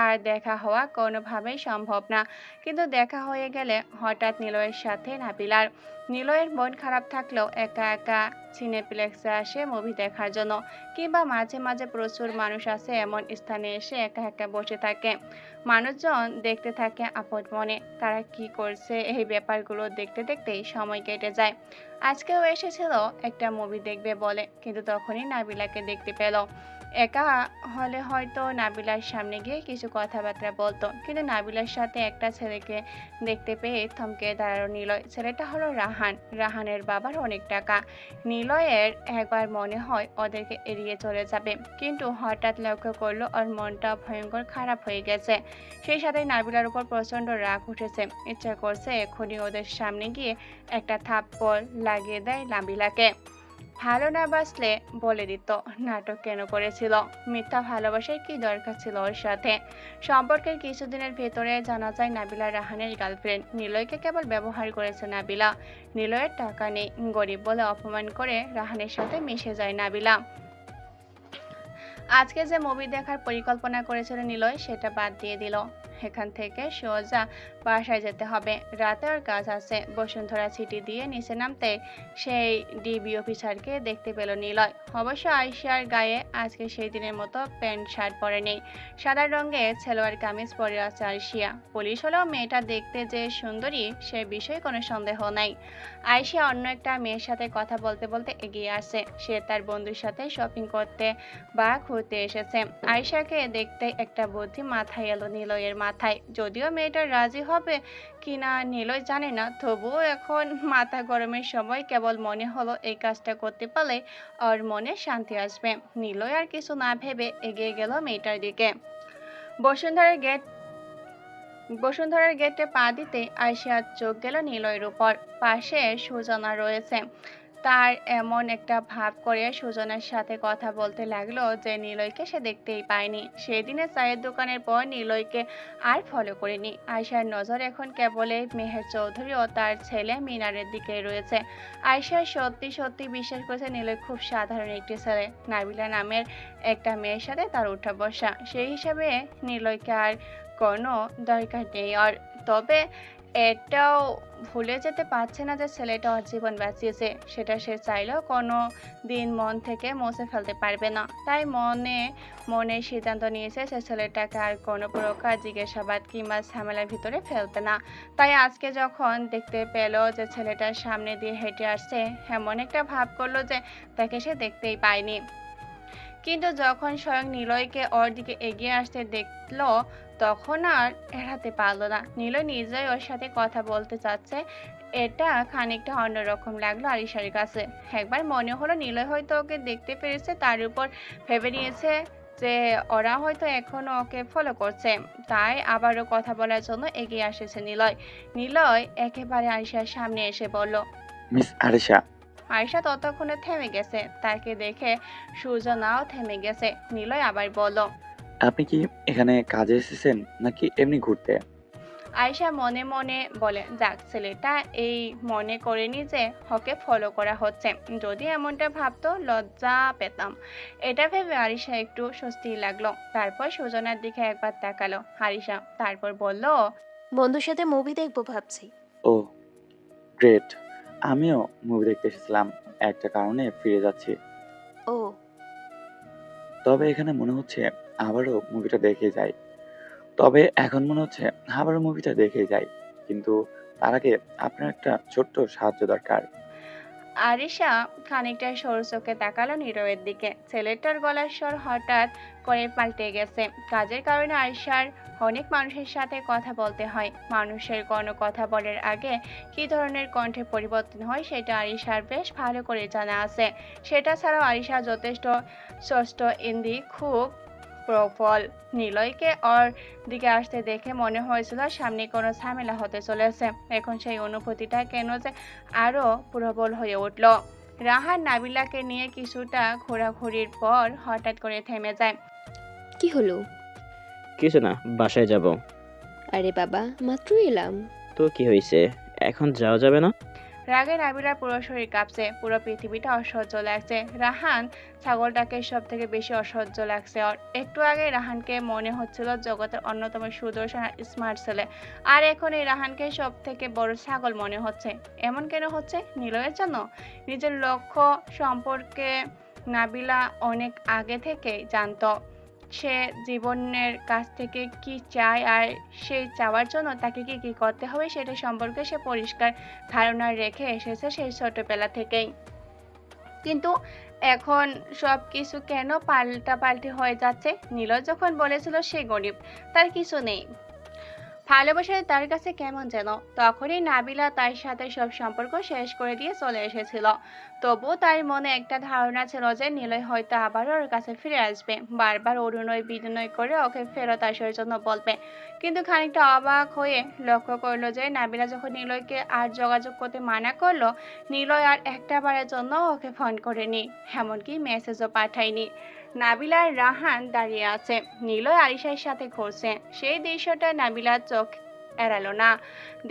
আর দেখা হওয়া কোনোভাবেই সম্ভব না। কিন্তু দেখা হয়ে গেলে হঠাৎ নিলয়ের সাথে নাবিলার। নিলয়ের মন খারাপ থাকলেও একা একা সিনেপ্লেক্সে আসে মুভি দেখার জন্য, কিংবা মাঝে মাঝে প্রচুর মানুষ আছে এমন স্থানে এসে একা একা বসে থাকে। মানুষজন দেখতে থাকে আপন মনে। তারা কি করছে এই ব্যাপারগুলো দেখতে দেখতেই সময় কেটে যায়। আজকেও এসেছিল একটা মুভি দেখবে বলে, কিন্তু তখনই নাবিলাকে দেখতে পেল। একা হলে হয়তো নাবিলার সামনে গিয়ে কিছু কথাবার্তা বলতো, কিন্তু নাবিলার সাথে একটা ছেলেকে দেখতে পেয়ে থমকে দাঁড়ালো নিলয়। ছেলেটা হলো রাহান। রাহানের বাবার অনেক টাকা। নিলয়ের একবার মনে হয় ওদেরকে এড়িয়ে চলে যাবে, কিন্তু হঠাৎ লক্ষ্য করলো ওর মনটা ভয়ঙ্কর খারাপ হয়ে গেছে। সেই সাথে নাবিলার উপর প্রচন্ড রাগ উঠেছে। ইচ্ছা করছে এখনই ওদের সামনে গিয়ে একটা থাপ্পড় লাগিয়ে দেয় নাবিলাকে। ভালো না বাসলে বলে দিত নাটক কেন করেছিল। মিথ্যা ভালোবাসার কি দরকার ছিল ওর সাথে। সম্পর্কের কিছুদিনের ভেতরে জানা যায় নাবিলা রাহানের গার্লফ্রেন্ড। নিলয়কে কেবল ব্যবহার করেছে নাবিলা। নিলয়ের টাকা নেই, গরিব বলে অপমান করে রাহানের সাথে মিশে যায় নাবিলা। আজকে যে মুভি দেখার পরিকল্পনা করেছিল নিলয় সেটা বাদ দিয়ে দিল। এখান থেকে সোজা বাসায় যেতে হবে। রাতে ওর কাজ আছে। বসুন্ধরা সিটি দিয়ে নিচে নামতে সেই ডিবি অফিসারকে দেখতে পেল নিলয়। অবশ্য আয়শার গায়ে আজকে সেই দিনের মতো প্যান্ট শার্ট পরে নেই। সাদা রঙের সালোয়ার কামিজ পরে আছে আয়শিয়া। পুলিশ হলেও মেয়েটা দেখতে যে সুন্দরী সে বিষয়ে কোনো সন্দেহ নাই। আয়শা অন্য একটা মেয়ের সাথে কথা বলতে বলতে এগিয়ে আসে। সে তার বন্ধুর সাথে শপিং করতে বা ঘুরতে এসেছে। আয়শাকে দেখতে একটা বুদ্ধি মাথায় এলো নিলয়ের মাথায়। যদিও মেয়েটা রাজি হবে কিনা নিলয় জানে না, তবুও এখন মাথা গরমের সময় কেবল মনে হলো এই কাজটা করতে পারলে ওর মনে শান্তি আসবে। নিলয় আর কিছু না ভেবে এগিয়ে গেল মেয়েটার দিকে। বসুন্ধরার গেটে পা দিতে আয়শার চোখ গেল নিলয়ের উপর। পাশে সুজনা রয়েছে। তার এমন একটা ভাব করে সুজনার সাথে কথা বলতে লাগলো যে নিলয়কে সে দেখতেই পায়নি। সেদিনে চায়ের দোকানের পর নিলয়কে আর ফলো করেনি। আয়শার নজর এখন কেবলই মেহের চৌধুরী ও তার ছেলে মিনারের দিকে রয়েছে। আয়শা সত্যি সত্যি বিশ্বাস করেছে নিলয় খুব সাধারণ একটি ছেলে। নাবিলা নামের একটা মেয়ের সাথে তার উঠা বসা। সেই হিসাবে নিলয়কে আর কোনো দরকার নেই ওর। তবে এটাও ভুলে যেতে পারছে না যে ছেলেটা ওর জীবন বাঁচিয়েছে। সেটা সে চাইলেও কোনো দিন মন থেকে মুছে ফেলতে পারবে না। তাই মনে মনে সিদ্ধান্ত নিয়েছে সে ছেলেটাকে আর কোনো প্রকার জিজ্ঞাসাবাদ কিংবা ঝামেলার ভিতরে ফেলবে না। তাই আজকে যখন দেখতে পেল যে ছেলেটার সামনে দিয়ে হেঁটে আসছে, এমন একটা ভাব করলো যে তাকে সে দেখতেই পায়নি। কিন্তু যখন স্বয়ং নিলয়কে ওর দিকে এগিয়ে আসতে দেখলো তখন আর এড়াতে পারলো না। নিলয় নিজেই ওর সাথে কথা বলতে চাচ্ছে। এটা খানিকটা অন্যরকম লাগলো আরিশার কাছে। একবার মনে হলো নিলয় হয়তো ওকে দেখতে পেরেছে, তার উপর ভেবে নিয়েছে যে ওরা হয়তো এখনো ওকে ফলো করছে। তাই আবারও কথা বলার জন্য এগিয়ে এসেছে নিলয়। নিলয় একেবারে আরিশার সামনে এসে বলল। মিস আরিশা। আয়শা ততক্ষণে থেমে গেছে। তাকে দেখে সুজনাও থেমে গেছে। নিলয় আবার বলল, আপনি কি এখানে কাজে এসেছেন নাকি এমনি ঘুরতে? আয়শা মনে মনে বলে, যাক ছেলেটা এই মনে করেনি যে ওকে ফলো করা হচ্ছে। যদি এমনটা ভাবতো লজ্জা পেতাম। এটা ভেবে আরিশা একটু স্বস্তি লাগলো। তারপর সুজনার দিকে একবার তাকালো আরিশা। তারপর বলল, বন্ধুর সাথে মুভি দেখবো ভাবছি। ও গ্রেট। আমিও মুভি দেখতে এসেছিলাম, একটা কারণে ফিরে যাচ্ছি। ও তবে এখানে মনে হচ্ছে আবারও মুভিটা দেখে যাই। তবে এখন মনে হচ্ছে আবারও মুভিটা দেখে যাই, কিন্তু তার আগে আপনার একটা ছোট্ট সাহায্য দরকার। আরিশা খানিকটা সরু চোখে তাকালো নীরবের দিকে। ছেলেটার গলার স্বর হঠাৎ করে পাল্টে গেছে। কাজের কারণে আরিশার অনেক মানুষের সাথে কথা বলতে হয়। মানুষের কোনো কথা বলার আগে কী ধরনের কণ্ঠে পরিবর্তন হয় সেটা আরিশার বেশ ভালো করে জানা আছে। সেটা ছাড়াও আরিশা যথেষ্ট ষষ্ঠ ইন্দ্রি খুব প্রবল। নিলয়কে ওর দিকে আসতে দেখে মনে হয়েছিল সামনে কোনো ঝামেলা হতে চলেছে। এখন সেই অনুভূতিটা কেন যে আরো প্রবল হয়ে উঠল। রাহান নাবিলাকে নিয়ে কিছুটা ঘোরাঘুরির পর হঠাৎ করে থেমে যায়। কি হলো? কিছু না, বাসায় যাব। আরে বাবা, মাত্র এলাম। তো কি হয়েছে? এখন যাওয়া যাবে না? রাগে নাবিলার পুরো শরীর কাঁপছে। পুরো পৃথিবীটা অসহ্য লাগছে। রাহান ছাগলটাকে সব থেকে বেশি অসহ্য লাগছে ওর। একটু আগে রাহানকে মনে হচ্ছিল জগতের অন্যতম সুদর্শন আর স্মার্ট ছেলে, আর এখন এই রাহানকে সব থেকে বড় ছাগল মনে হচ্ছে। এমন কেন হচ্ছে? নিলয়ের জন্য? নিজের লক্ষ্য সম্পর্কে নাবিলা অনেক আগে থেকেই জানতো। সে জীবনের কাছ থেকে কি চায় আর সেই চাওয়ার জন্য তাকে কি কি করতে হবে সেটা সম্পর্কে সে পরিষ্কার ধারণা রেখে এসেছে সেই ছোটবেলা থেকেই। কিন্তু এখন সব কিছু কেন পাল্টাপাল্টি হয়ে যাচ্ছে? নীলয় যখন বলেছিল সে গরিব, তার কিছু নেই, ভালোবাসা তার কাছে কেমন যেন। তখনই নাবিলা তার সাথে সব সম্পর্ক শেষ করে দিয়ে চলে এসেছিল। তবুও তার মনে একটা ধারণা ছিল যে নিলয় হয়তো আবারও ওর কাছে ফিরে আসবে, বারবার অনুনয় বিনয় করে ওকে ফেরত আসার জন্য বলবে। কিন্তু খানিকটা অবাক হয়ে লক্ষ্য করলো যে নাবিলা যখন নিলয়কে আর যোগাযোগ করতে মানা করলো, নিলয় আর একটা বারের জন্য ওকে ফোন করেনি, এমনকি মেসেজও পাঠায়নি। নাবিলা আর রাহান দাঁড়িয়ে আছে, নিলয় আরিশার সাথে ঘুরছে। সেই দৃশ্যটা নাবিলার চোখ এড়ালো না।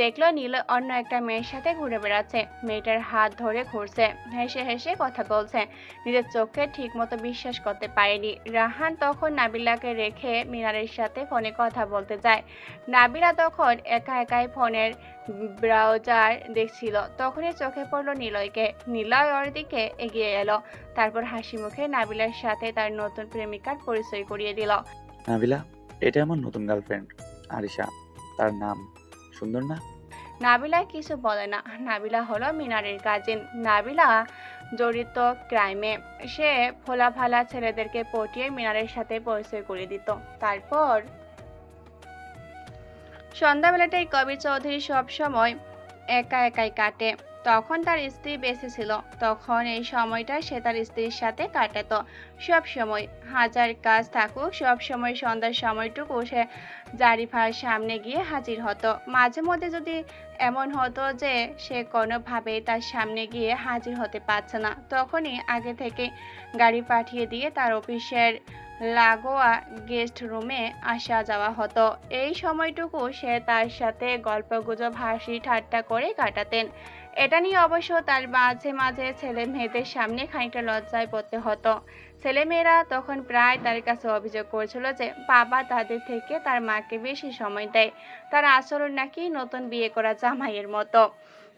দেখলো নিলয় অন্য একটা মেয়ের সাথে ঘুরে বেড়াচ্ছে, মেয়েটার হাত ধরে ঘুরছে, হেসে হেসে কথা বলছে। নিজের চোখকে ঠিক মতো বিশ্বাস করতে পারেনি। রাহান তখন নাবিলাকে রেখে মিনারের সাথে ফোনে কথা বলতে যায়। নাবিলা তখন একা একাই ফোনের ব্রাউজার দেখছিল। তখনই চোখে পড়লো নিলয়কে। নিলয় ওর দিকে এগিয়ে এলো, তারপর হাসি মুখে নাবিলার সাথে তার নতুন প্রেমিকার পরিচয় করিয়ে দিল। নাবিলা, এটা আমার নতুন গার্লফ্রেন্ড আরিশা। তার নাম সুন্দর না? নাবিলা কিছু বলে না। নাবিলা হলো মিনারের কাজিন। নাবিলা জড়িত ক্রাইমে। সে ফোলাফালা ছেলেদেরকে পটিয়ে মিনারের সাথে পরিচয় করে দিত। তারপর সন্ধ্যাবেলাটাই কবির চৌধুরী সব সময় একা একাই কাটে। তখন তার স্ত্রী বেঁচে ছিল, তখন এই সময়টা সে তার স্ত্রীর সাথে কাটাতো। সব সময় হাজার কাজ থাকুক, সব সময় সন্ধ্যার সময়টুকু সে জারিফার সামনে গিয়ে হাজির হতো। মাঝে মধ্যে যদি এমন হতো যে সে কোনোভাবেই তার সামনে গিয়ে হাজির হতে পারছে না, তখনই আগে থেকে গাড়ি পাঠিয়ে দিয়ে তার অফিসের লাগোয়া গেস্ট রুমে আসা যাওয়া হতো। এই সময়টুকু সে তার সাথে গল্পগুজব হাসি ঠাট্টা করে কাটাতেন। এটা নিয়ে অবশ্য তার মাঝে মাঝে ছেলে মেয়েদের সামনে খানিকটা লজ্জায় পড়তে হতো। ছেলেমেয়েরা তখন প্রায় তার কাছে অভিযোগ করেছিল যে বাবা তাদের থেকে তার মাকে বেশি সময় দেয়, তার আচরণ নাকি নতুন বিয়ে করা জামাইয়ের মতো।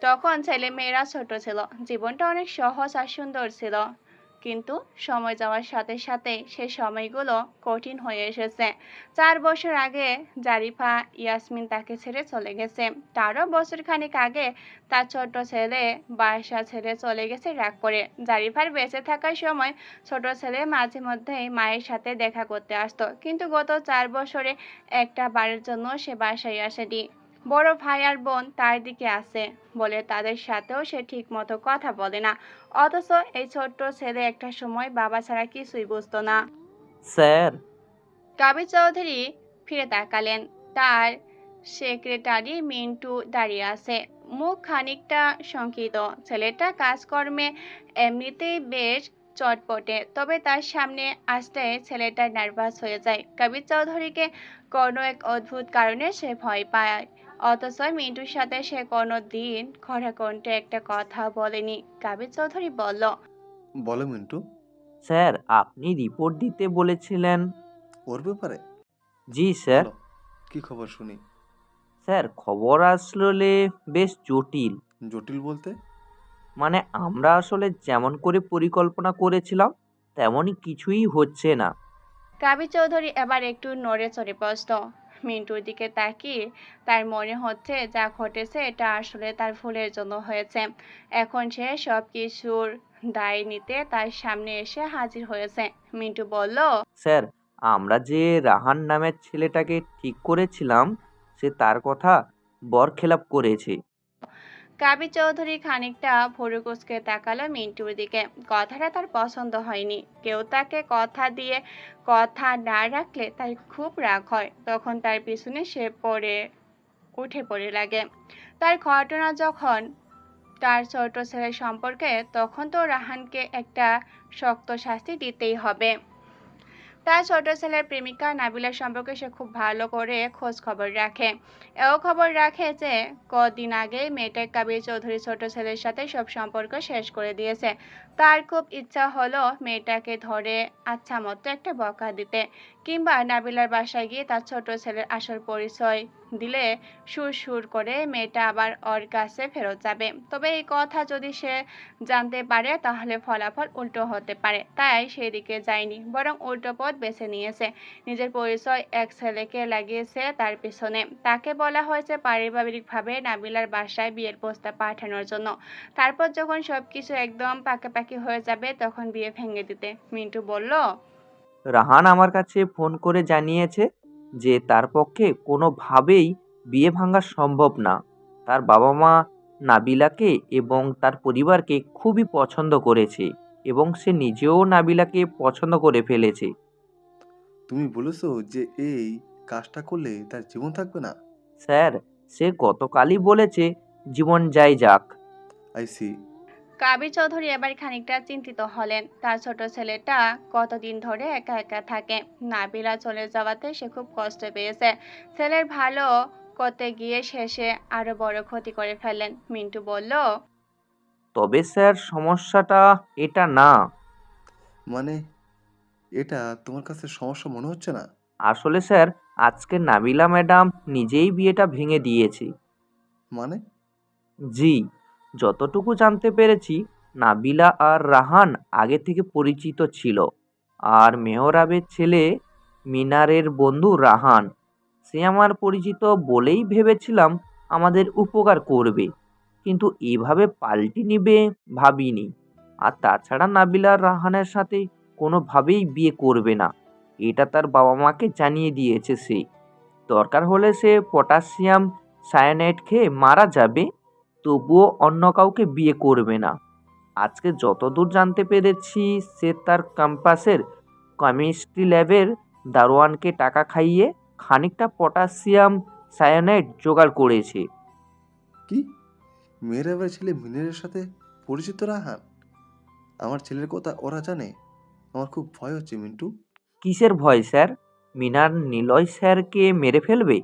তখন ছেলেমেয়েরা ছোট ছিল, জীবনটা অনেক সহজ আর সুন্দর ছিল। কিন্তু সময় যাওয়ার সাথে সাথে সে সময়গুলো কঠিন হয়ে এসেছে। 4 বছর আগে জারিফা ইয়াসমিন তাকে ছেড়ে চলে গেছে। তারও বছরখানেক আগে তার ছোট ছেলে বাসা ছেড়ে চলে গেছে রাগ করে। জারিফার বেঁচে থাকার সময় ছোট ছেলে মাঝে মধ্যেই মায়ের সাথে দেখা করতে আসতো, কিন্তু গত 4 বছরে একটা বারের জন্য সে বাসায় আসেনি। বড় ভাই আর বোন তার দিকে আছে বলে তাদের সাথেও সে ঠিক মতো কথা বলে না। অথচ এই ছোট্ট ছেলে একটা সময় বাবা ছাড়া কিছুই বুঝতো না। স্যার। কবির চৌধুরী ফিরে তাকালেন। তার সেক্রেটারি মিন্টু দাঁড়িয়ে আছে, মুখ খানিকটা শঙ্কিত। ছেলেটা কাজকর্মে এমনিতেই বেশ চটপটে, তবে তার সামনে আসতে ছেলেটা নার্ভাস হয়ে যায়। কবির চৌধুরীকে কোনো এক অদ্ভুত কারণে সে ভয় পায়। অথচ মিন্টুর সাথে সে কোনো দিন খরা কণ্ঠে একটা কথা বলেনি। কবির চৌধুরী বলল, বলো মিন্টু। স্যার, আপনি রিপোর্ট দিতে বলেছিলেন। ওর ব্যাপারে? জি স্যার। বলো, কি খবর শুনি। স্যার, খবর আসলে বেশ জটিল। জটিল বলতে? মানে আমরা আসলে যেমন করে পরিকল্পনা করেছিলাম তেমনই কিছুই হচ্ছে না। কবির চৌধুরী এবার একটু নড়ে চড়ে বসল। মিন্টুর দিকে তাকিয়ে তার মনে হচ্ছে যা ঘটেছে এটা আসলে তার ভুলের জন্য হয়েছে। এখন সে সব কিছুর দায় নিতে তার সামনে এসে হাজির হয়েছে। মিন্টু বলল, স্যার, আমরা যে রাহান নামের ছেলেটাকে ঠিক করেছিলাম সে তার কথা বরখেলাপ করেছে। কবির চৌধুরী খানিকটা ভুরু কুঁচকে তাকালো মিন্টুর দিকে। কথাটা তার পছন্দ হয়নি। কেউ তাকে কথা দিয়ে কথা না রাখলে তার খুব রাগ হয়, তখন তার পিছনে সে উঠে পড়ে লাগে। তার ঘটনা যখন তার ছোট ছেলের সম্পর্কে, তখন তো রাহানকে একটা শক্ত শাস্তি দিতেই হবে। তার ছোট ছেলের প্রেমিকা নাবিলার সম্পর্কে সে খুব ভালো করে খোঁজ খবর রাখে। এও খবর রাখে যে কদিন আগে মেয়েটা কবির চৌধুরী ছোট ছেলের সাথে সব সম্পর্ক শেষ করে দিয়েছে। তার খুব ইচ্ছা হলো মেয়েটাকে ধরে আচ্ছা মতো একটা বকা দিতে, কিংবা নাবিলার বাসায় গিয়ে তার ছোট ছেলের আসল পরিচয় দিলে সুর সুর করে মেয়েটা আবার ওর কাছে ফেরত যাবে। তবে এই কথা যদি সে জানতে পারে তাহলে ফলাফল উল্টো হতে পারে। তাই সেদিকে যায়নি, বরং উল্টো পথ বেছে নিয়েছে। নিজের পরিচয় এক ছেলেকে লাগিয়েছে তার পিছনে। তাকে বলা হয়েছে পারিবারিকভাবে নাবিলার বাসায় বিয়ের প্রস্তাব পাঠানোর জন্য। তারপর যখন সবকিছু একদম পাকাপাকি হয়ে যাবে তখন বিয়ে ভেঙে দিতে। মিন্টু বলল, রাহান আমার কাছে ফোন করে জানিয়েছে যে তার পক্ষে কোনোভাবেই বিয়ে ভাঙা সম্ভব না। তার বাবা মা নাবিলাকে এবং তার পরিবারকে খুবই পছন্দ করেছে এবং সে নিজেও নাবিলাকে পছন্দ করে ফেলেছে। তুমি বলেছো যে এই কাজটা করলে তার জীবন থাকবে না? স্যার, সে গতকালই বলেছে জীবন যাই যাক। I C. কাবির চৌধুরী এবার খানিকটা চিন্তিত হলেন। তার ছোট ছেলেটা কতদিন ধরে একা একা থাকে। নাবিলা চলে যাওয়াতে সে খুব কষ্ট পেয়েছে। ছেলের ভালো করতে গিয়ে শেষে আরো বড় ক্ষতি করে ফেললেন। মিন্টু বলল, তবে স্যার, সমস্যাটা এটা না। মানে এটা তোমার কাছে সমস্যা মনে হচ্ছে না? আসলে স্যার, আজকে নাবিলা ম্যাডাম নিজেই বিয়েটা ভেঙে দিয়েছে। মানে? জি, যতটুকু জানতে পেরেছি, নাবিলা আর রাহান আগে থেকে পরিচিত ছিল। আর মেহরাবের ছেলে মিনারের বন্ধু রাহান, সে আমার পরিচিত বলেই ভেবেছিলাম আমাদের উপকার করবে, কিন্তু এভাবে পাল্টে নিবে ভাবিনি। আর তাছাড়া নাবিলা রাহানের সাথে কোনোভাবেই বিয়ে করবে না, এটা তার বাবা মাকে জানিয়ে দিয়েছে সে। দরকার হলে সে পটাশিয়াম সায়ানাইড খেয়ে মারা যাবে, তবুও অন্য কাউকে বিয়ে করবে না। আজকে যতদূর জানতে পেরেছি, সে তার ক্যাম্পাসের কেমিস্ট্রি ল্যাবের দারোয়ানকে টাকা খাইয়ে খানিকটা পটাশিয়াম সায়ানাইড জোগাড় করেছে। কি? মেয়ের আবার ছেলে মিনারের সাথে পরিচিত রাহান? আমার ছেলের কথা ওরা জানে? আমার খুব ভয় হচ্ছে মিন্টু। কিসের ভয় স্যার? মিনার নিলয় স্যারকে মেরে ফেলবে?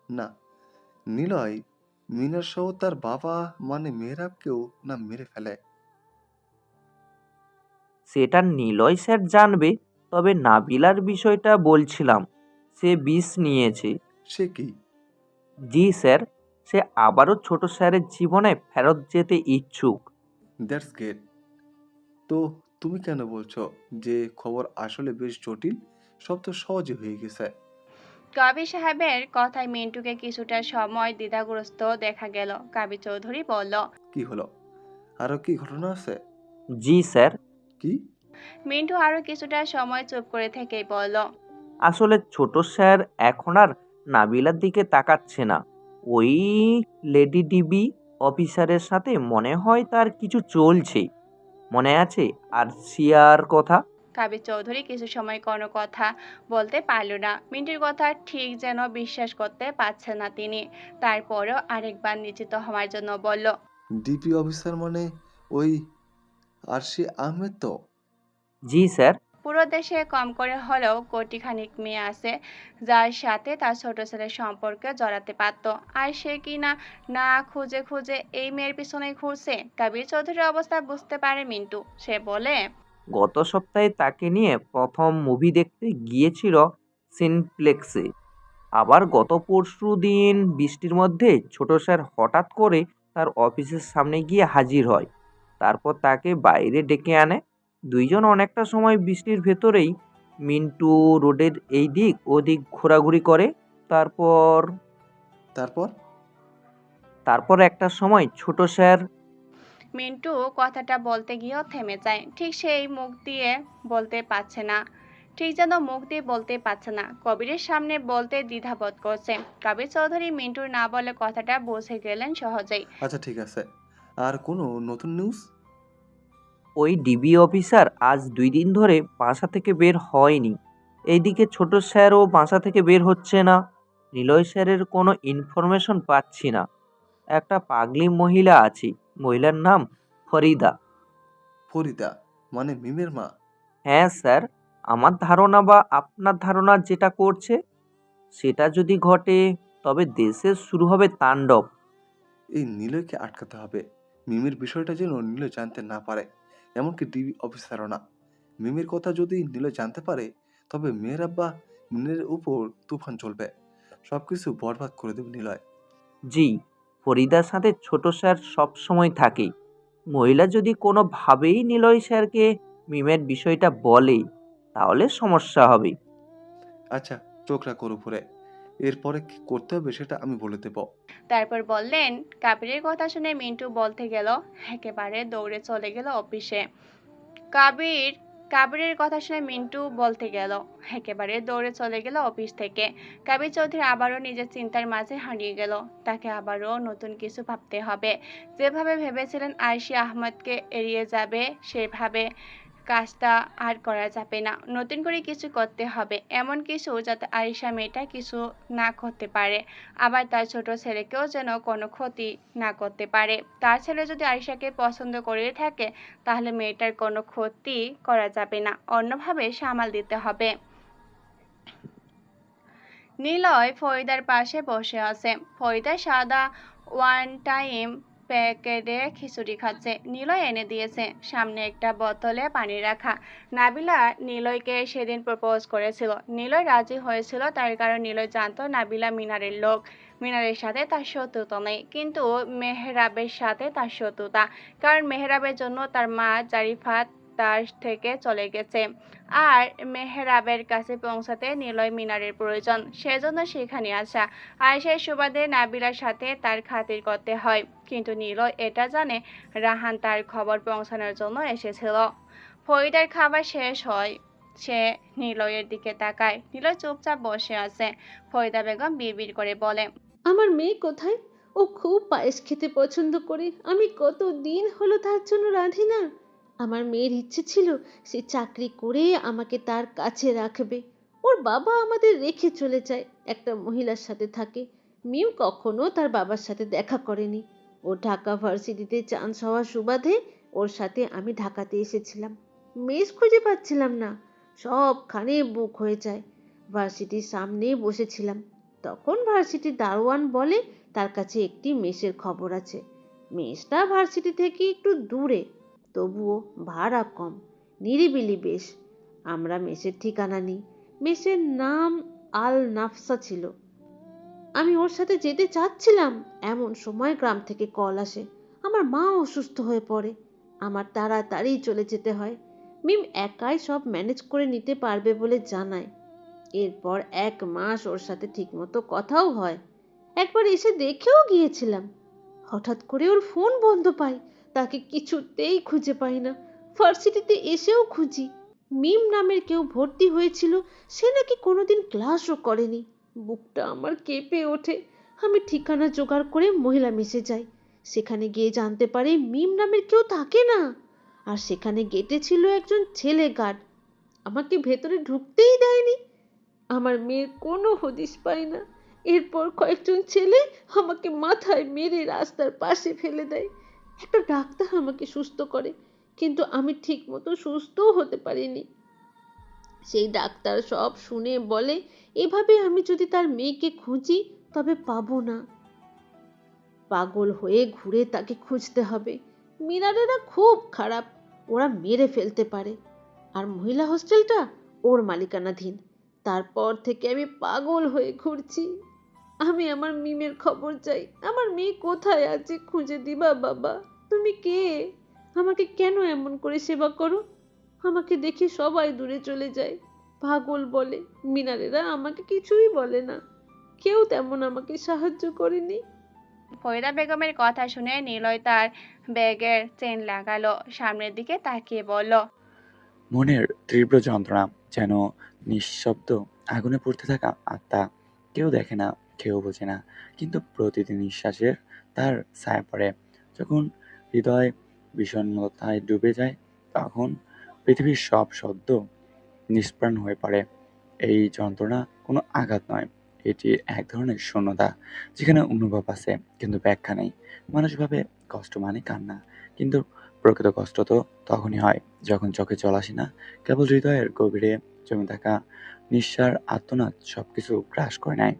না, নিলয় মিনার সহ তার বাবা মানে মেহরাবকেও না মেরে ফেলে। সেটা নিলয় স্যার জানবে, তবে নাবিলার বিষয়টা বলছিলাম। সে বিষ নিয়েছে। সে কি? জি স্যার, সে আবারও ছোট স্যারের জীবনে ফেরত যেতে ইচ্ছুক। That's great. তো তুমি কেন বলছো যে খবর আসলে বেশ জটিল? সব তো সহজে হয়ে গেছে। কবির সাহেবের কথায় মিন্টুকে কিছুটা সময় দ্বিধাগ্রস্ত দেখা গেল। কাবির চৌধুরী বলল, কি হলো? আরো কি ঘটনা আছে? জি স্যার। কি? মিন্টু আরো কিছুটা সময় চুপ করে থেকেই বলল, আসলে ছোট স্যার এখন আর নাবিলার দিকে তাকাচ্ছে না। ওই লেডি ডিবি অফিসারের সাথে মনে হয় তার কিছু চলছে। মনে আছে আর সিয়ার কথা? কাবির চৌধুরী কিছু সময় কোনো কথা বলতে পারল না। মিন্টুর কথা ঠিক যেন বিশ্বাস করতে পারছে না তিনি। তারপরও আরেকবার নিশ্চিত হওয়ার জন্য বলল, ডিপি অফিসার মানে ওই আরশি আহমেদ তো? জি স্যার। পুরো দেশে কম করে হলেও কোটিখানিক মেয়ে আছে যার সাথে তার ছোট ছেলের সম্পর্কে জড়াতে পারত। আর সে কি না না খুঁজে খুঁজে এই মেয়ের পিছনেই ঘুরছে। কাবির চৌধুরীর অবস্থা বুঝতে পারে মিন্টু। সে বলে, গত সপ্তাহে তাকে নিয়ে প্রথম মুভি দেখতে গিয়েছিল সিনপ্লেক্সে। আবার গত পরশু দিন বৃষ্টির মধ্যে ছোট স্যার হঠাৎ করে তার অফিসের সামনে গিয়ে হাজির হয়। তারপর তাকে বাইরে ডেকে আনে। দুইজন অনেকটা সময় বৃষ্টির ভেতরেই মিন্টু রোডের এই দিক ওদিক ঘোরাঘুরি করে। তারপর তারপর? তারপর একটা সময় ছোট স্যার মিন্টু কথাটা বলতে গিয়েও থেমে যায়। ঠিক সেই মুখ দিয়ে বলতে পারছে না। ঠিক যেন মুখ দিয়ে বলতে পারছে না। কবিরের সামনে বলতে দ্বিধাবোধ করছে। কবির চৌধুরী মিন্টুর না বলে কথাটা বুঝে গেলেন সহজেই। আচ্ছা ঠিক আছে। আর কোনো নতুন নিউজ? ওই ডিবি অফিসার আজ 2 দিন ধরে বাসা থেকে বের হয়নি। এইদিকে ছোট স্যারও বাসা থেকে বের হচ্ছে না। নিলয় স্যারের কোনো ইনফরমেশন পাচ্ছি না। একটা পাগলি মহিলা আছে, মহিলার নাম ফরিদা। ফরিদা? মানে মিমের মা? হ্যাঁ স্যার, আমার ধারণা বা আপনার ধারণা যেটা করছে সেটা যদি ঘটে, তবে দেশে শুরু হবে তাণ্ডব। এই নিলয়কে আটকাতে হবে। মিমের বিষয়টা যেন নিলয় জানতে না পারে, এমনকি ডিবি অফিসারও না। মিমের কথা যদি নিলয় জানতে পারে, তবে মেয়ের আব্বা মিমের উপর তুফান চলবে। সবকিছু বরবাদ করে দেবে নিলয়। জি, ফরিদার সাথে ছোট স্যার সব সময় থাকে। মহিলা যদি কোনোভাবেই নিলয় স্যারকে মিমের বিষয়টা বলে, তাহলে সমস্যা হবে। আচ্ছা, চোখ রাখ ওর উপরে। এরপরে কি করতে হবে সেটা আমি বলে দেব। তারপর বললেন, কাবিরের কথা শুনে মিন্টু বলতে গেল, একেবারে দৌড়ে চলে গেল অফিসে। কাবির কাবিরের কথা শুনে মিন্টু বলতে গেল, একেবারে দৌড়ে চলে গেল অফিস থেকে। কাবির চৌধুরী আবারও নিজের চিন্তার মাঝে হারিয়ে গেল। তাকে আবারও নতুন কিছু ভাবতে হবে। যেভাবে ভেবেছিলেন আরশি আহমেদকে এড়িয়ে যাবে, সেভাবে কাজটা আর করা যাবে না। নতুন করে কিছু করতে হবে, এমন কিছু যাতে আরিশা মেয়েটা কিছু না করতে পারে, আবার তার ছোট ছেলেকেও যেন কোনো ক্ষতি না করতে পারে। তার ছেলে যদি আরিশাকে পছন্দ করে থাকে, তাহলে মেয়েটার কোনো ক্ষতি করা যাবে না, অন্যভাবে সামাল দিতে হবে। নিলয় ফরিদার পাশে বসে আছে। ফরিদা সাদা ওয়ান টাইম প্যাকেটে খিচুড়ি খাচ্ছে। নিলয় এনে দিয়েছে, সামনে একটা বোতলে পানি রাখা। নাবিলা নিলয়কে সেদিন প্রপোজ করেছিল। নিলয় রাজি হয়েছিল, তার কারণ নিলয় জানতো নাবিলা মিনারের লোক। মিনারের সাথে তার শত্রুতা নেই, কিন্তু মেহরাবের সাথে তার শত্রুতা, কারণ মেহরাবের জন্য তার মা জারিফাত তার থেকে চলে গেছে, আর মেহরাবের কাছে পৌঁছাতে নিলয় মিনারের প্রয়োজন, সেজন্য সেখানে আসা। আর সেই সুবাদে নাবিলার সাথে তার খাতির করতে হয়। কিন্তু নিলয় এটা জানে রাহান তার খবর পৌঁছানোর জন্য এসেছিল। ফরিদার খাবার শেষ হয়, সে নিলয়ের দিকে তাকায়। নিলয় চুপচাপ বসে আছে। ফরিদা বেগম বিড়বিড় করে বলে, আমার মেয়ে কোথায়? ও খুব পায়েস খেতে পছন্দ করে, আমি কত দিন হলো তার জন্য রাঁধি না। আমার মেয়ের ইচ্ছে ছিল সে চাকরি করে আমাকে তার কাছে রাখবে। ওর বাবা আমাদের রেখে চলে যায়, একটা মহিলার সাথে থাকে। মিম কখনো তার বাবার সাথে দেখা করেনি। ও ঢাকা ভার্সিটিতে চান্স হওয়ার সুবাদে ওর সাথে আমি ঢাকাতে এসেছিলাম। মেস খুঁজে পাচ্ছিলাম না, সবখানে বুক হয়ে যায়। ভার্সিটির সামনে বসেছিলাম, তখন ভার্সিটির দারোয়ান বলে তার কাছে একটি মেসের খবর আছে। মেসটা ভার্সিটি থেকে একটু দূরে, তবুও ভাড়া কম, নিরিবিলি বেশ। আমরা মেসের ঠিকানা নিই। মেসের নাম আল নাফসা ছিল। আমি ওর সাথে যেতে চাচ্ছিলাম, এমন সময় গ্রাম থেকে কল আসে আমার মা অসুস্থ হয়ে পড়ে। আমার তাড়াতাড়ি চলে যেতে হয়। মিম একাই সব ম্যানেজ করে নিতে পারবে বলে জানায়। এরপর 1 মাস ওর সাথে ঠিকমতো কথাও হয়। একবার এসে দেখেও গিয়েছিলাম। হঠাৎ করে ওর ফোন বন্ধ পাই, তাকে কিছুতেই খুঁজে পাই না। ভার্সিটিতে এসেও খুঁজি। মিম নামের কেউ ভর্তি হয়েছিল, সে নাকি কোনোদিন ক্লাসও করেনি। বুকটা আমার কেঁপে ওঠে। আমি ঠিকানা জোগাড় করে মহিলা মেসে যাই। সেখানে গিয়ে জানতে পারি মিম নামের কেউ থাকে না, আর সেখানে গেটে ছিল একজন ছেলে গার্ড। আমাকে ভেতরে ঢুকতেই দেয়নি। আমার মেয়ের কোনো হদিশ পাই না। এরপর কয়েকজন ছেলে আমাকে মাথায় মেরে রাস্তার পাশে ফেলে দেয়। একটা ডাক্তার আমাকে সুস্থ করে, কিন্তু আমি ঠিক মতো সুস্থও হতে পারিনি। সেই ডাক্তার সব শুনে বলে এভাবে আমি যদি তার মেয়েকে খুঁজি তবে পাবো না। পাগল হয়ে ঘুরে তাকে খুঁজতে হবে। মিনারেরা খুব খারাপ, ওরা মেরে ফেলতে পারে। আর মহিলা হোস্টেলটা ওর মালিকানাধীন। তারপর থেকে আমি পাগল হয়ে ঘুরছি। আমি আমার মিমের খবর চাই। আমার মেয়ে কোথায় আছে খুঁজে দিবা বাবা? তুমি কে? আমাকে কেন এমন করে সেবা করো? আমাকে দেখে সবাই দূরে চলে যায়, পাগল বলে। মিনারেরা আমাকে কিছুই বলে না, কেউ তেমন আমাকে সাহায্য করেনি। ফরিদা বেগমের কথা শুনে নিলয় তার ব্যাগের চেন লাগালো, সামনের দিকে তাকিয়ে বলল, মনের তীব্র যন্ত্রণা, যেন নিঃশব্দ আগুনে পুড়তে থাকা আত্মা। কেউ দেখে না, কেউ বোঝে না, কিন্তু প্রতিটি নিঃশ্বাসের তার ছায়া পড়ে। যখন হৃদয় বিষণ্ণতায় ডুবে যায়, তখন পৃথিবীর সব শব্দ নিষ্প্রাণ হয়ে পড়ে। এই যন্ত্রণা কোনো আঘাত নয়, এটি এক ধরনের শূন্যতা, যেখানে অনুভব আছে কিন্তু ব্যাখ্যা নেই। মানুষ ভাবে কষ্ট মানে কান্না, কিন্তু প্রকৃত কষ্ট তো তখনই হয় যখন চোখে জল আসে না, কেবল হৃদয়ের গভীরে জমে থাকা নিঃস্বার আর্তনাদ সবকিছু গ্রাস করে নেয়।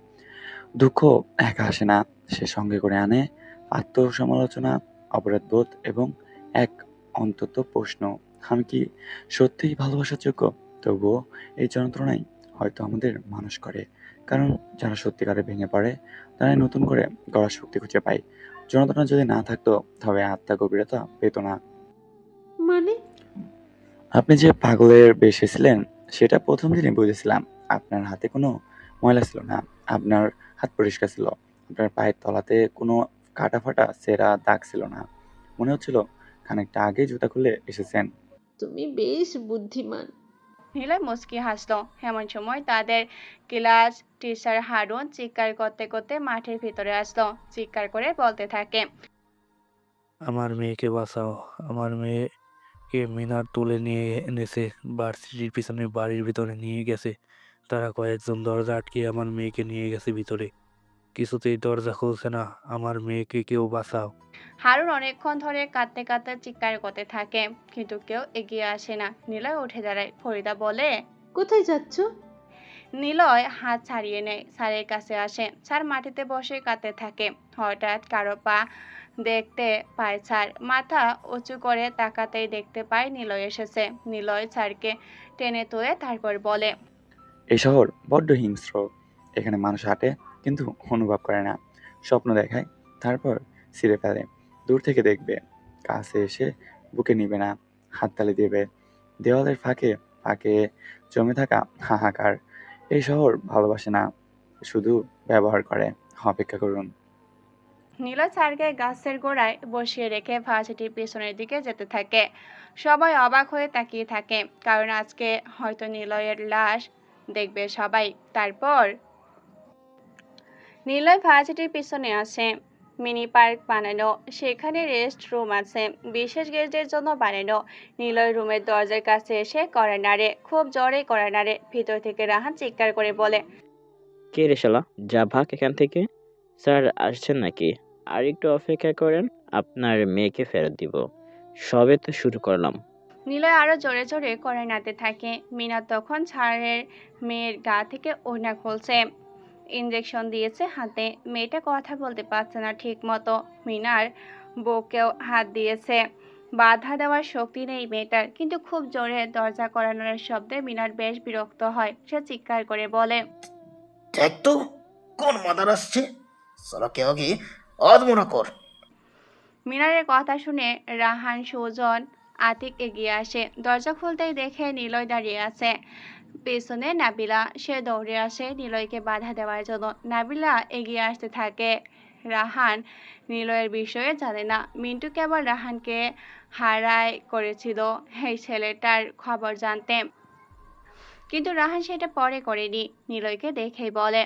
দুঃখ একা আসে না, সে সঙ্গে করে আনে আত্মসমালোচনা, অপরাধবোধ এবং এক অন্তত প্রশ্ন, আমি কি সত্যিই ভালোবাসার যোগ্য? তবুও এই যন্ত্রণাই হয়তো আমাদের মানুষ করে, কারণ যারা সত্যিকারে ভেঙে পড়ে তারাই নতুন করে গড়ার শক্তি খুঁজে পায়। যন্ত্রণা যদি না থাকতো তবে আত্মা গভীরতা পেত না। মানে? আপনি যে পাগলের বেশ ছিলেন সেটা প্রথম দিনে বুঝেছিলাম। আপনার হাতে কোনো ময়লা ছিল না, আপনার হাত পরিষ্কার ছিল, আপনার পায়ের তলাতে কোনো কাটা ফাটা ছেঁড়া দাগ ছিল না। মনে হচ্ছিল খানিকটা আগে জুতা খুলে এসেছেন। তুমি বেশ বুদ্ধিমান। নিলয় মুচকি হাসলো। এমন সময় তাদের ক্লাস টিচার হারুন চিৎকার করতে করতে মাঠের ভিতরে আসলো। চিৎকার করে বলতে থাকে, আমার মেয়েকে বাঁচাও, আমার মেয়েকে মিনার তুলে নিয়ে এনেছে, ভার্সিটির পিছনে বাড়ির ভিতরে নিয়ে গেছে। তারা কয়েকজন দরজা আটকিয়ে আমার মেয়েকে নিয়ে গেছে ভিতরে, কিছুতেই দরজা খুলছে না। আমার মেয়েকে কেউ বাঁচাও। হারুন অনেকক্ষণ ধরে কাঁদতে কাঁদতে চিৎকার করতে থাকে, কিন্তু কেউ এগিয়ে আসে না। নিলয় উঠে দাঁড়ায়। ফরিদা বলে, কোথায় যাচ্ছ? নিলয় হাত ছাড়িয়ে নেয়, স্যারের কাছে আসে। স্যার মাটিতে বসে কাঁদতে থাকে। হঠাৎ কারো পা দেখতে পায় স্যার। মাথা উঁচু করে তাকাতেই দেখতে পায় নিলয় এসেছে। নিলয় স্যারকে টেনে তুলে তারপর বলে, এই শহর বড্ড হিংস্র। এখানে মানুষ হাঁটে কিন্তু অনুভব করে না, স্বপ্ন দেখায় তারপর ছিঁড়ে ফেলে। দূর থেকে দেখবে, কাছে এসে বুকে নিবে না, হাততালি দেবে। দেওয়ালের ফাঁকে ফাঁকে জমে থাকা হাহাকার। এই শহর ভালোবাসে না, শুধু ব্যবহার করে। অপেক্ষা করুন। নিলয় স্যারকে গাছের গোড়ায় বসিয়ে রেখে ভার্সিটির পেছনের দিকে যেতে থাকে। সবাই অবাক হয়ে তাকিয়ে থাকে, কারণ আজকে হয়তো নিলয়ের লাশ দেখবে সবাই। তারপর নিলয় ভার্সিটির পিছনে আসে। মিনি পার্ক বানানো, সেখানে রেস্ট রুম আছে, বিশেষ গেস্টদের জন্য বানানো। নিলয় রুমের দরজার কাছে এসে কড়া নাড়ে, খুব জোরে কড়া নাড়ে। ভিতর থেকে রাহান চিৎকার করে বলে, কে রে শালা, যা ভাগ এখান থেকে। স্যার আসছেন নাকি? আর একটু অপেক্ষা করেন, আপনার মেয়েকে ফেরত দিব। সবে তো শুরু করলাম। নিলয় আরো জোরে জোরে কড়াই নাড়তে থাকে। মিনা তখন ছাড়ের মেয়ের গা থেকে ওড়না খুলছে। ইঞ্জেকশন দিয়েছে হাতে। মেয়েটা কথা বলতে পারছে না ঠিক মতো। মিনার বউকেও হাত দিয়েছে। বাধা দেওয়ার শক্তি নেই মেয়েটার, কিন্তু খুব জোরে দরজা কড়ানোর শব্দে মিনার বেশ বিরক্ত হয়। সে চিৎকার করে বলে, দেখ তো কোন মাদার আসছে, সালাকে আগে আধমরা কর। মিনারের কথা শুনে রাহান, সুজন, আতিক এগিয়ে আসে। দরজা খুলতেই দেখে নিলয় দাঁড়িয়ে আছে। পেছনে নাবিলা। সে দৌড়ে আসে নিলয়কে বাধা দেওয়ার জন্য। নাবিলা এগিয়ে আসতে থাকে। রাহান নিলয়ের বিষয়ে জানে না। মিন্টু কেবল রাহানকে হারায় করেছিল এই ছেলেটার খবর জানতে, কিন্তু রাহান সেটা পরে করেনি। নিলয়কে দেখেই বলে,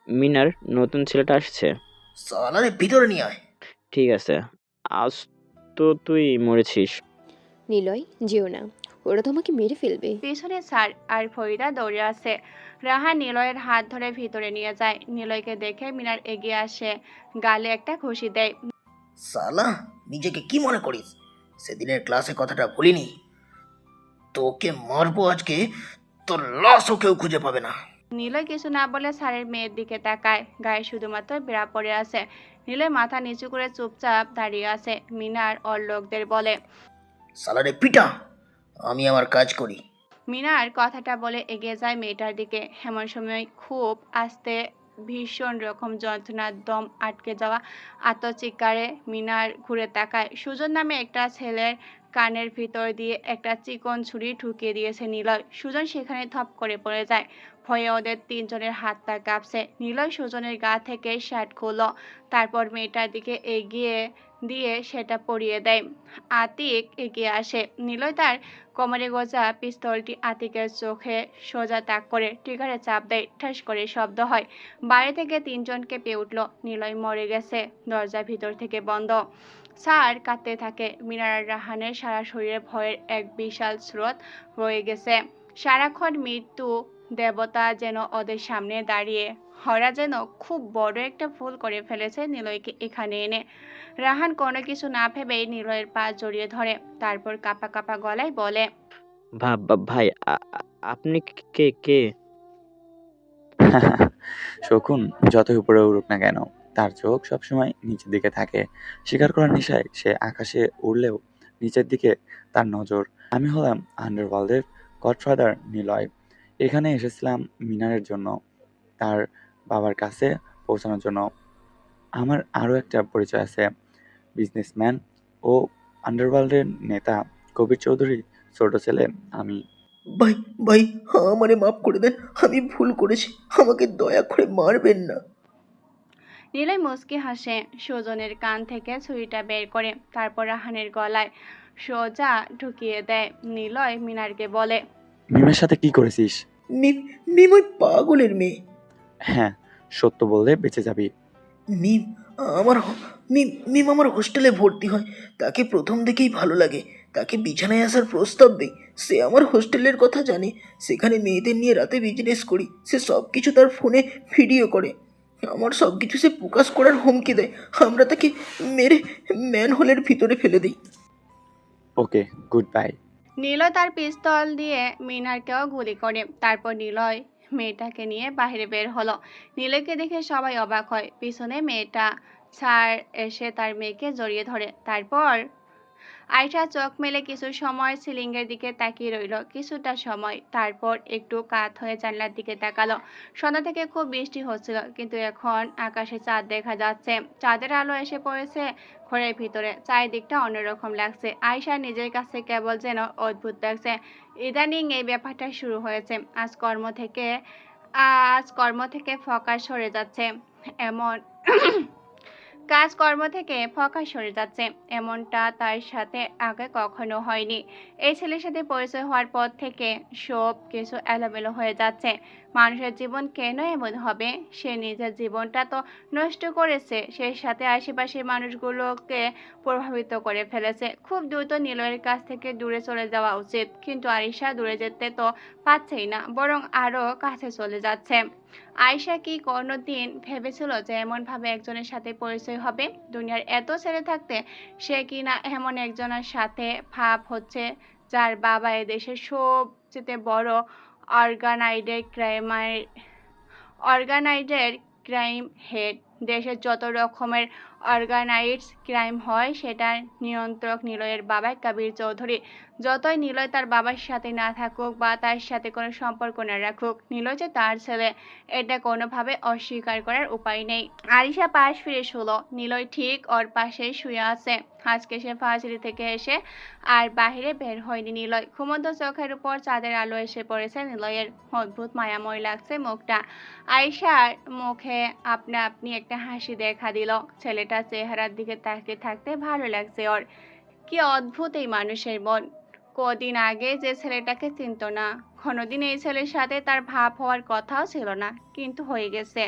মিনার নতুন ছেলেটা আসছে। সালারে ভিতরে নিয়ে আয়। ঠিক আছে, আজ তো তুই মরেছিস। নিলয়, যেও না, ওরা তোমাকে মেরে ফেলবে। পেছনে স্যার আর ফরিদা দৌড়ে আসে। রাহান নিলয়ের হাত ধরে ভিতরে নিয়ে যায়। নিলয়কে দেখে মিনার এগিয়ে আসে, গালে একটা ঘুষি দেয়। সালা, নিজেকে কি মনে করিস? সেদিনের ক্লাসে কথাটা ভুলিনি। তোকে মারবো আজকে, তোর লাশও কেউ খুঁজে পাবে না। নিলয় কিছু না বলে স্যারের মেয়ের দিকে তাকায়। গায়ে শুধুমাত্র বেড়া পড়ে আছে। নিলয় মাথা নিচু করে চুপচাপ দাঁড়িয়ে আছে। মিনার ওর লোকদের বলে, সালারে পিটা, আমি আমার কাজ করি। মিনার কথাটা বলে এগিয়ে যায় মেয়েটার দিকে। এমন সময় খুব আস্তে ভীষণ রকম যন্ত্রণার দম আটকে যাওয়া আত্মচিৎকারে মিনার ঘুরে তাকায়। সুজন নামে একটা ছেলের কানের ভিতর দিয়ে একটা চিকন ছুরি ঢুকিয়ে দিয়েছে নিলয়। সুজন সেখানে থপ করে পড়ে যায়। ভয়ে ওদের তিনজনের হাত পা কাঁপছে। নিলয় সুজনের গা থেকে শার্ট খুলল, তারপর মেয়েটার দিকে এগিয়ে দিয়ে সেটা পরিয়ে দেয়। আতিক এগিয়ে আসে। নিলয় তার কোমরে গোজা পিস্তলটি আতিকের চোখে সোজা তাক করে ট্রিগারে চাপ দেয়। ঠাস করে শব্দ হয়। বাইরে থেকে তিনজন কেঁপে উঠল। নিলয় মরে গেছে। দরজা ভিতর থেকে বন্ধ। স্যার কাঁদতে থাকে। মিনার আর রাহানের সারা শরীরে ভয়ের এক বিশাল স্রোত রয়ে গেছে। সারাক্ষণ মৃত্যু দেবতা যেন ওদের সামনে দাঁড়িয়ে। ওরা যেন খুব বড় একটা ভুল করে ফেলেছে নিলয়কে এখানে এনে। রাহান কোনো কিছু না ভেবেই নিলয়ের পা জড়িয়ে ধরে, তারপর কাঁপা কাঁপা গলায় বলে, ভাই, আপনি কে কে? শকুন যতই উপরে উড়ুক না কেন, তার চোখ সবসময় নিচের দিকে থাকে। শিকার করার নেশায় সে আকাশে উড়লেও নিচের দিকে তার নজর। আমি হলাম আন্ডারওয়ার্ল্ডের গডফাদার নিলয়। এখানে এসেছিলাম মিনারের জন্য, তার বাবার কাছে পৌঁছানোর জন্য। আমার আরও একটা পরিচয় আছে, বিজনেসম্যান ও আন্ডারওয়ার্ল্ডের নেতা কবির চৌধুরী ছোট ছেলে আমি। ভাই ভাই, আমারে মাফ করে দেন, আমি ভুল করেছি, আমাকে দয়া করে মারবেন না। নিলয় মুচকি হাসে। সুজনের কান থেকে ছুরিটা বের করে, তারপর রাহানের গলায় সোজা ঢুকিয়ে দেয়। নিলয় মিনারকে বলে, মিমের সাথে কি করেছিস? মিম মিম ওই পাগলের মেয়ে। হ্যাঁ, সত্য বললে বেঁচে যাবি। মিম আমার মিম আমার হোস্টেলে ভর্তি হয়। তাকে প্রথম থেকেই ভালো লাগে। তাকে বিছানায় আসার প্রস্তাব দেই। সে আমার হোস্টেলের কথা জানে। সেখানে মেয়েদের নিয়ে রাতে বিজনেস করি। সে সব কিছু তার ফোনে ভিডিও করে। আমার সব কিছু সে প্রকাশ করার হুমকি দেয়। আমরা তাকে মেরে ম্যানহোলের ভিতরে ফেলে দিই। ওকে, গুড বাই। নিলয় তার পিস্তল দিয়ে মিনারকেও গুলি করে। তারপর নিলয় মেয়েটাকে নিয়ে বাইরে বের হলো। নিলয়কে দেখে সবাই অবাক হয়। পিছনে মেয়েটা স্যার এসে তার মেয়েকে জড়িয়ে ধরে। তারপর আয়শা চোখ মেলে কিছু সময় সিলিংয়ের দিকে তাকিয়ে রইল। কিছুটা সময়, তারপর একটু কাত হয়ে জানলার দিকে তাকালো। সন্ধ্যা থেকে খুব বৃষ্টি হচ্ছিল, কিন্তু এখন আকাশে চাঁদ দেখা যাচ্ছে। চাঁদের আলো এসে পড়েছে ঘরের ভিতরে। চারিদিকটা অন্যরকম লাগছে। আয়শা নিজের কাছে কেবল যেন অদ্ভুত লাগছে। ইদানিং এই ব্যাপারটা শুরু হয়েছে। আজ কর্ম থেকে ফোকাস সরে যাচ্ছে এমন কাজকর্ম থেকে ফোকাস সরে যাচ্ছে, এমনটা তার সাথে আগে কখনো হয়নি। এই ছেলের সাথে পরিচয় হওয়ার পর থেকে সব কিছু এলোমেলো হয়ে যাচ্ছে। মানুষের জীবন কেন এমন হবে? সে নিজের জীবনটা তো নষ্ট করেছে, সেই সাথে আশেপাশের মানুষগুলোকে প্রভাবিত করে ফেলেছে। খুব দ্রুত নিলয়ের কাছ থেকে দূরে চলে যাওয়া উচিত, কিন্তু আরিশা দূরে যেতে তো পারছেই না, বরং আরও কাছে চলে যাচ্ছে। আয়শা কি কোনোদিন ভেবেছিল যে এমনভাবে একজনের সাথে পরিচয় হবে? দুনিয়ার এত ছেলে থাকতে সে কিনা এমন একজনের সাথে ভাব হচ্ছে, যার বাবা এদেশের সবচেয়ে বড় অর্গানাইজের ক্রাইম হেড। দেশের যত রকমের অর্গানাইজড ক্রাইম হয় সেটার নিয়ন্ত্রক নিলয়ের বাবা কবির চৌধুরী। যতই নিলয় তার বাবার সাথে না থাকুক বা তার সাথে কোনো সম্পর্ক না রাখুক, নিলয় যে তার ছেলে, এটা কোনোভাবে অস্বীকার করার উপায় নেই। আরিশা পাশ ফিরে শুলো। নিলয় ঠিক ওর পাশেই শুয়ে আছে। আজকে সে ভার্সিটি থেকে এসে আর বাহিরে বের হয়নি নিলয়। ঘুমন্ত চোখের উপর চাঁদের আলো এসে পড়েছে নিলয়ের। অদ্ভুত মায়াময় লাগছে মুখটা। আয়শার মুখে আপনা আপনি একটা হাসি দেখা দিল। ছেলেটার চেহারার দিকে তাকিয়ে থাকতে ভালো লাগছে ওর। কি অদ্ভুত এই মানুষের মন। কদিন আগে যে ছেলেটাকে চিনত না, কোনোদিন এই ছেলের সাথে তার ভাব হওয়ার কথাও ছিল না, কিন্তু হয়ে গেছে।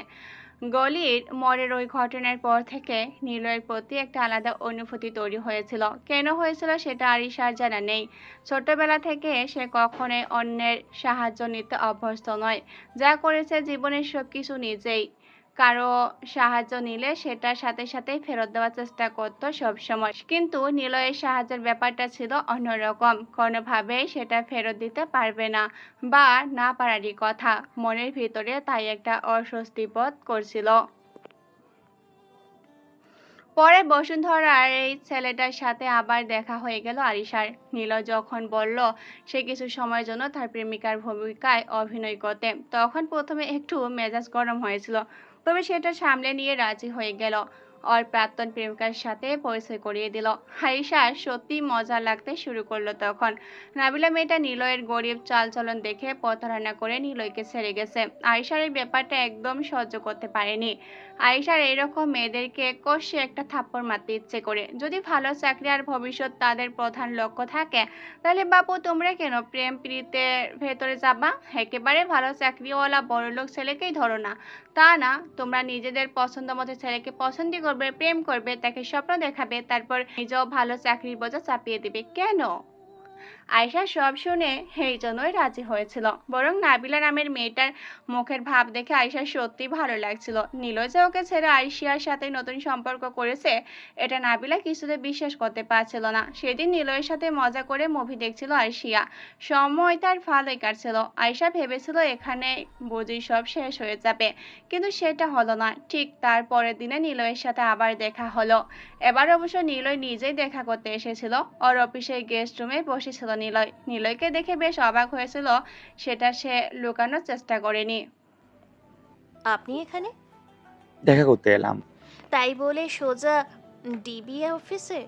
গলির মোড়ের ওই ঘটনার পর থেকে নিলয়ের প্রতি একটা আলাদা অনুভূতি তৈরি হয়েছিল। কেন হয়েছিল সেটা আরিশার জানা নেই। ছোটবেলা থেকে সে কখনোই অন্যের সাহায্য নিতে অভ্যস্ত নয়। যা করেছে জীবনের সবকিছু নিজেই। কারো সাহায্য নিলে সেটার সাথে সাথে ফেরত দেওয়ার চেষ্টা করত সবসময়, কিন্তু নিলয়ের সাহায্যের ব্যাপারটা ছিল অন্যরকম। কোনোভাবেই সেটা ফেরত দিতে পারবে না, বা না পারারই কথা। মনের ভিতরে তাই একটা অস্বস্তি বোধ করছিল। পরে বসুন্ধরার এই ছেলেটার সাথে আবার দেখা হয়ে গেল আরিশার। নিলয় যখন বলল সে কিছু সময়ের জন্য তার প্রেমিকার ভূমিকায় অভিনয় করতে, তখন প্রথমে একটু মেজাজ গরম হয়েছিল, তবে সেটা সামলে নিয়ে রাজি হয়ে গেল। ওর প্রাক্তন প্রেমিকার সাথে পরিচয় করিয়ে দিল। আরিশার সত্যি মজা লাগতে শুরু করলো তখন। নাবিলা মেয়েটা নিলয়ের গরিব চালচলন দেখে প্রতারণা করে নিলয়কে ছেড়ে গেছে। আরিশার এই ব্যাপারটা একদম সহ্য করতে পারেনি। আয়েশার এইরকম মেয়েদেরকে কষে একটা থাপ্পড় মারতে ইচ্ছে করে। যদি ভালো চাকরি আর ভবিষ্যৎ তাদের প্রধান লক্ষ্য থাকে, তাহলে বাপু তোমরা কেন প্রেম প্রীতের ভেতরে যাবা? একেবারে ভালো চাকরিওয়ালা বড়লোক ছেলেকেই ধরো না। তা না, তোমরা নিজেদের পছন্দ মতো ছেলেকে পছন্দই করবে, প্রেম করবে, তাকে স্বপ্ন দেখাবে, তারপর নিজেও ভালো চাকরির বোঝা চাপিয়ে দিবে। কেন? আয়শা সব শুনে এই জন্যই রাজি হয়েছিল। বরং নাবিলা নামের মেয়েটার মুখের ভাব দেখে আয়শার সত্যি ভালো লাগছিল। নিলয় যে ওকে ছেড়ে আয়শার সাথে নতুন সম্পর্ক করেছে, এটা নাবিলা কিছুতে বিশ্বাস করতে পারছিল না। সেদিন নিলয়ের সাথে মজা করে মুভি দেখছিল আয়শা। সময় তার ভালোই কাটছিল। আয়শা ভেবেছিল এখানে বুঝি সব শেষ হয়ে যাবে, কিন্তু সেটা হলো না। ঠিক তার পরের দিনে নিলয়ের সাথে আবার দেখা হলো। এবার অবশ্য নিলয় নিজেই দেখা করতে এসেছিল। ওর অফিসের গেস্ট রুমে বসেছিল নিলয়। নিলয়কে দেখে বেশ অবাক হয়েছিল, সেটা সে লুকানোর চেষ্টা করেনি। আপনি এখানে? দেখা করতে এলাম। তাই বলে সোজা ডিবি অফিসে?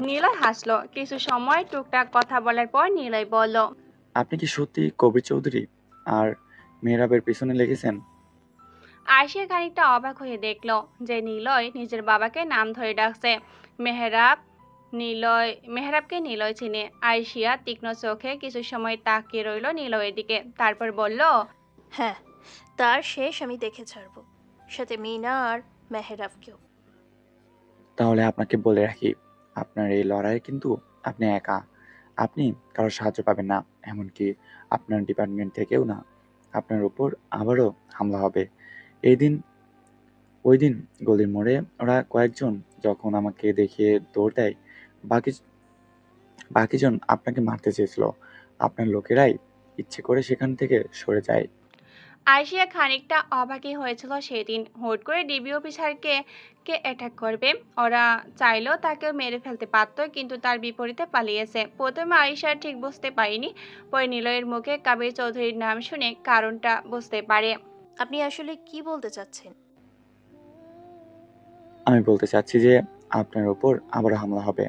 নিলয় হাসলো। কিছু সময় টুকটাক কথা বলার পর নিলয় বলল, আপনি কি সত্যি কবির চৌধুরী আর মেহরাবের পিছনে লেগেছেন? আয়শা খানিকটা অবাক হয়ে দেখলো যে নিলয় নিজের বাবাকে নাম ধরে ডাকছে। মেহরাব মেহরাবকে নিলয় চিনে। আয়শিয়া তীক্ষ্ণ চোখে কিছু সময় তাকিয়ে রইল নিলয়ের দিকে, তারপর বলল, হ্যাঁ, তার শেষ আমি দেখে ছাড়বো, সাথে মিনা আর মেহরাবকেও। তাহলে আপনাকে বলে রাখি, আপনার এই লড়াইয়ে কিন্তু আপনি একা। আপনি কারো সাহায্য পাবেন না, এমনকি আপনার ডিপার্টমেন্ট থেকেও না। আপনার উপর আবারও হামলা হবে। এই দিন ওই দিন গলির মোড়ে ওরা কয়েকজন যখন আমাকে দেখিয়ে দৌড় দেয়, বাকি বাকিজন আপনাকে মারতে চেয়েছিল। আপনার লোকেরাই ইচ্ছে করে সেখান থেকে সরে যায়। আয়শিয়া খানিকটা অবাকই হয়েছিল সেদিন। হুট করে ডিবি অফিসারকে কে অ্যাটাক করবে? ওরা চাইলেও তাকেও মেরে ফেলতে পারত, কিন্তু তার বিপরীতে পালিয়েছে। প্রথমে আয়শা ঠিক বুঝতে পারেনি, পরে নিলয়ের মুখে কাবির চৌধুরীর নাম শুনে কারণটা বুঝতে পারে। আপনি আসলে কি বলতে চাচ্ছেন? আমি বলতে চাচ্ছি যে আপনার উপর আবারও হামলা হবে।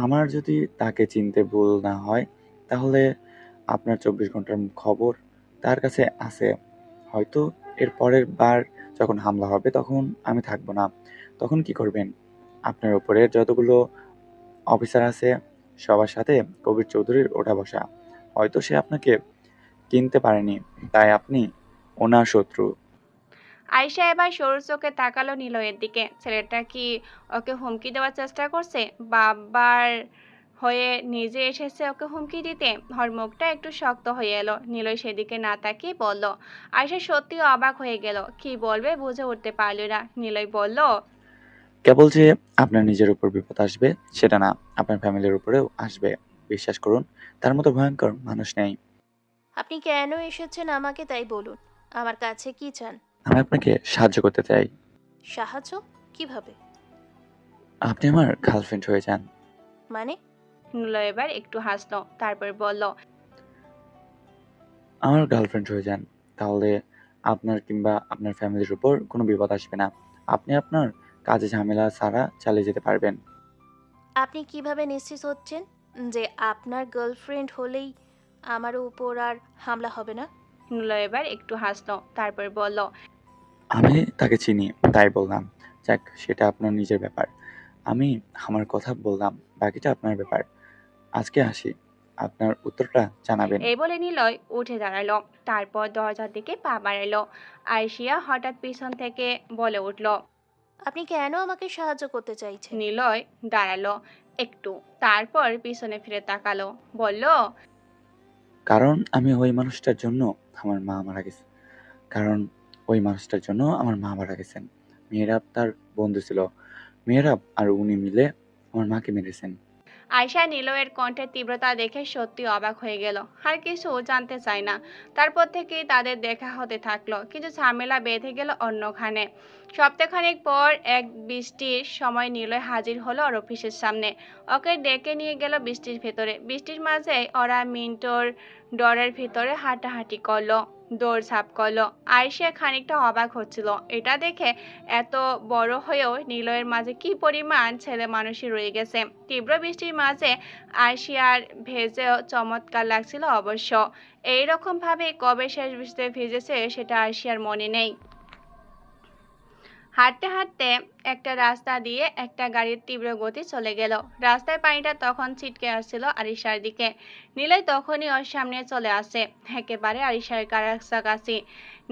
আমার যদি তাকে চিনতে ভুল না হয়, তাহলে আপনার 24 ঘন্টার খবর তার কাছে আছে। হয়তো এর পরের বার যখন হামলা হবে তখন আমি থাকবো না। তখন কি করবেন? আপনার উপরে যতগুলো অফিসার আছে সবার সাথে কবির চৌধুরীর ওঠা বসা। হয়তো সে আপনাকে চিনতে পারেনি, তাই আপনি ওনার শত্রু। আয়শা এবার সরু চোখে তাকালো নিলয়ের দিকে। ছেলেটা কি ওকে হুমকি দেওয়ার চেষ্টা করছে? বাবার হয়ে নিজে এসেছে ওকে হুমকি দিতে? ওর মুখটা একটু শক্ত হয়ে এলো। নিলয় সেদিকে না তাকিয়ে বলল। আয়শা সত্যি অবাক হয়ে গেল, কি বলবে বুঝে উঠতে পারল না। নিলয় বলল, কেবল যে আপনার নিজের উপর বিপদ আসবে সেটা না, আপনার ফ্যামিলির উপরেও আসবে। বিশ্বাস করুন, তার মতো ভয়ঙ্কর মানুষ নেই। আপনি কেন এসেছেন আমাকে তাই বলুন। আমার কাছে কি চান? আমি আপনাকে সাহায্য করতে চাই। সাহায্য? কিভাবে? আপনি আমার গার্লফ্রেন্ড হয়ে যান। মানে? নিলয় এবার একটু হাসলো, তারপর বলল, আমার গার্লফ্রেন্ড হয়ে যান। তাহলে আপনার কিংবা আপনার ফ্যামিলির উপর কোনো বিপদ আসবে না। আপনি আপনার কাজে ঝামেলা ছাড়া চালিয়ে যেতে পারবেন। আপনি কিভাবে নিশ্চিত হচ্ছেন যে আপনার গার্লফ্রেন্ড হলেই আমার উপর আর হামলা হবে না? নিলয় এবার একটু হাসলো, তারপর বলল, আমি তাকে চিনি, তাই বললাম। যাক, সেটা আপনার নিজের ব্যাপার। আমি আমার কথা বললাম, বাকিটা আপনার ব্যাপার। আজকে আসি, আপনার উত্তরটা জানাবেন। এই বলে নিলয় উঠে দাঁড়ালো, তারপর দরজার দিকে পা বাড়ালো। আয়শিয়া হঠাৎ পিছন থেকে বলে উঠল। আপনি কেন আমাকে সাহায্য করতে চাইছেন? নিলয় দাঁড়ালো একটু, তারপর পিছনে ফিরে তাকালো, বলল, কারণ আমি ওই মানুষটার জন্য আমার মা মারা গেছে। কারণ ওই মানুষটার জন্য আমার মা মারা গেছেন। মেহেরাব তার বন্ধু ছিল। মেহেরাব আর উনি মিলে আমার মাকে মেরেছেন। আয়শা নিলয়ের কণ্ঠের তীব্রতা দেখে সত্যি অবাক হয়ে গেল, আর কিছু জানতে চায় না। তারপর থেকেই তাদের দেখা হতে থাকলো, কিন্তু ঝামেলা বেঁধে গেল অন্যখানে। সপ্তাহখানেক পর এক বৃষ্টির সময় নিলয় হাজির হলো ওর অফিসের সামনে। ওকে ডেকে নিয়ে গেল বৃষ্টির ভেতরে। বৃষ্টির মাঝে ওরা মিন্টোর ডরের ভিতরে হাঁটাহাঁটি করলো, দৌড়ঝাঁপ করলো। আয়শা খানিকটা অবাক হচ্ছিল, এটা দেখে এত বড় হয়েও নিলয়ের মাঝে কি পরিমাণ ছেলে মানুষই রয়ে গেছে। তীব্র বৃষ্টির মাঝে আয়শিয়ার ভেজেও চমৎকার লাগছিল অবশ্য। এইরকম ভাবে কবে শেষ বৃষ্টিতে ভিজেছে সেটা আয়শিয়ার মনে নেই। হাঁটতে হাঁটতে একটা রাস্তা দিয়ে একটা গাড়ির তীব্র গতি চলে গেল। রাস্তায় পানিটা তখন ছিটকে আসছিল আরিশার দিকে। নিলয় তখনই ওর সামনে চলে আসে, একেবারে আরিশার কাছাকাছি।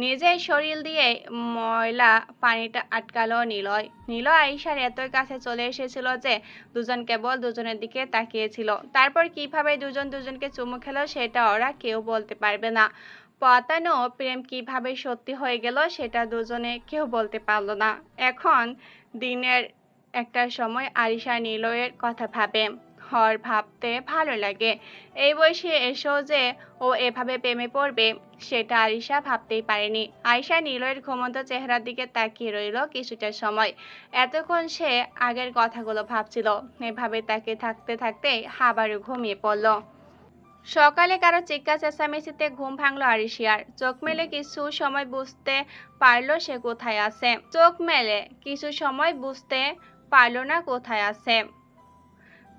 নিজের শরীর দিয়ে ময়লা পানিটা আটকালো নিলয়। নিলয় আরিশার এতই কাছে চলে এসেছিল যে দুজন কেবল দুজনের দিকে তাকিয়েছিল। তারপর কিভাবে দুজন দুজনকে চুমু খেলো সেটা ওরা কেউ বলতে পারবে না। পাতানো প্রেম কিভাবে সত্যি হয়ে গেল সেটা দুজনে কেউ বলতে পারলো না। এখন দিনের একটা সময় আরিশা নিলয়ের কথা ভাবে। ওর ভাবতে ভালো লাগে। এই বয়সে এসেও যে ও এভাবে প্রেমে পড়বে সেটা আরিশা ভাবতেই পারেনি। আরিশা নিলয়ের ঘুমন্ত চেহারার দিকে তাকিয়ে রইল কিছুটা সময়। এতক্ষণ সে আগের কথাগুলো ভাবছিল। এভাবে তাকিয়ে থাকতে থাকতে আবারও ঘুমিয়ে পড়ল। সকালে কারো চিৎকার চেঁচামেচিতে ঘুম ভাঙলো আরিশিয়ার। চোখ মেলে কিছু সময় বুঝতে পারলো সে কোথায় আছে। পারলো না কোথায় আছে।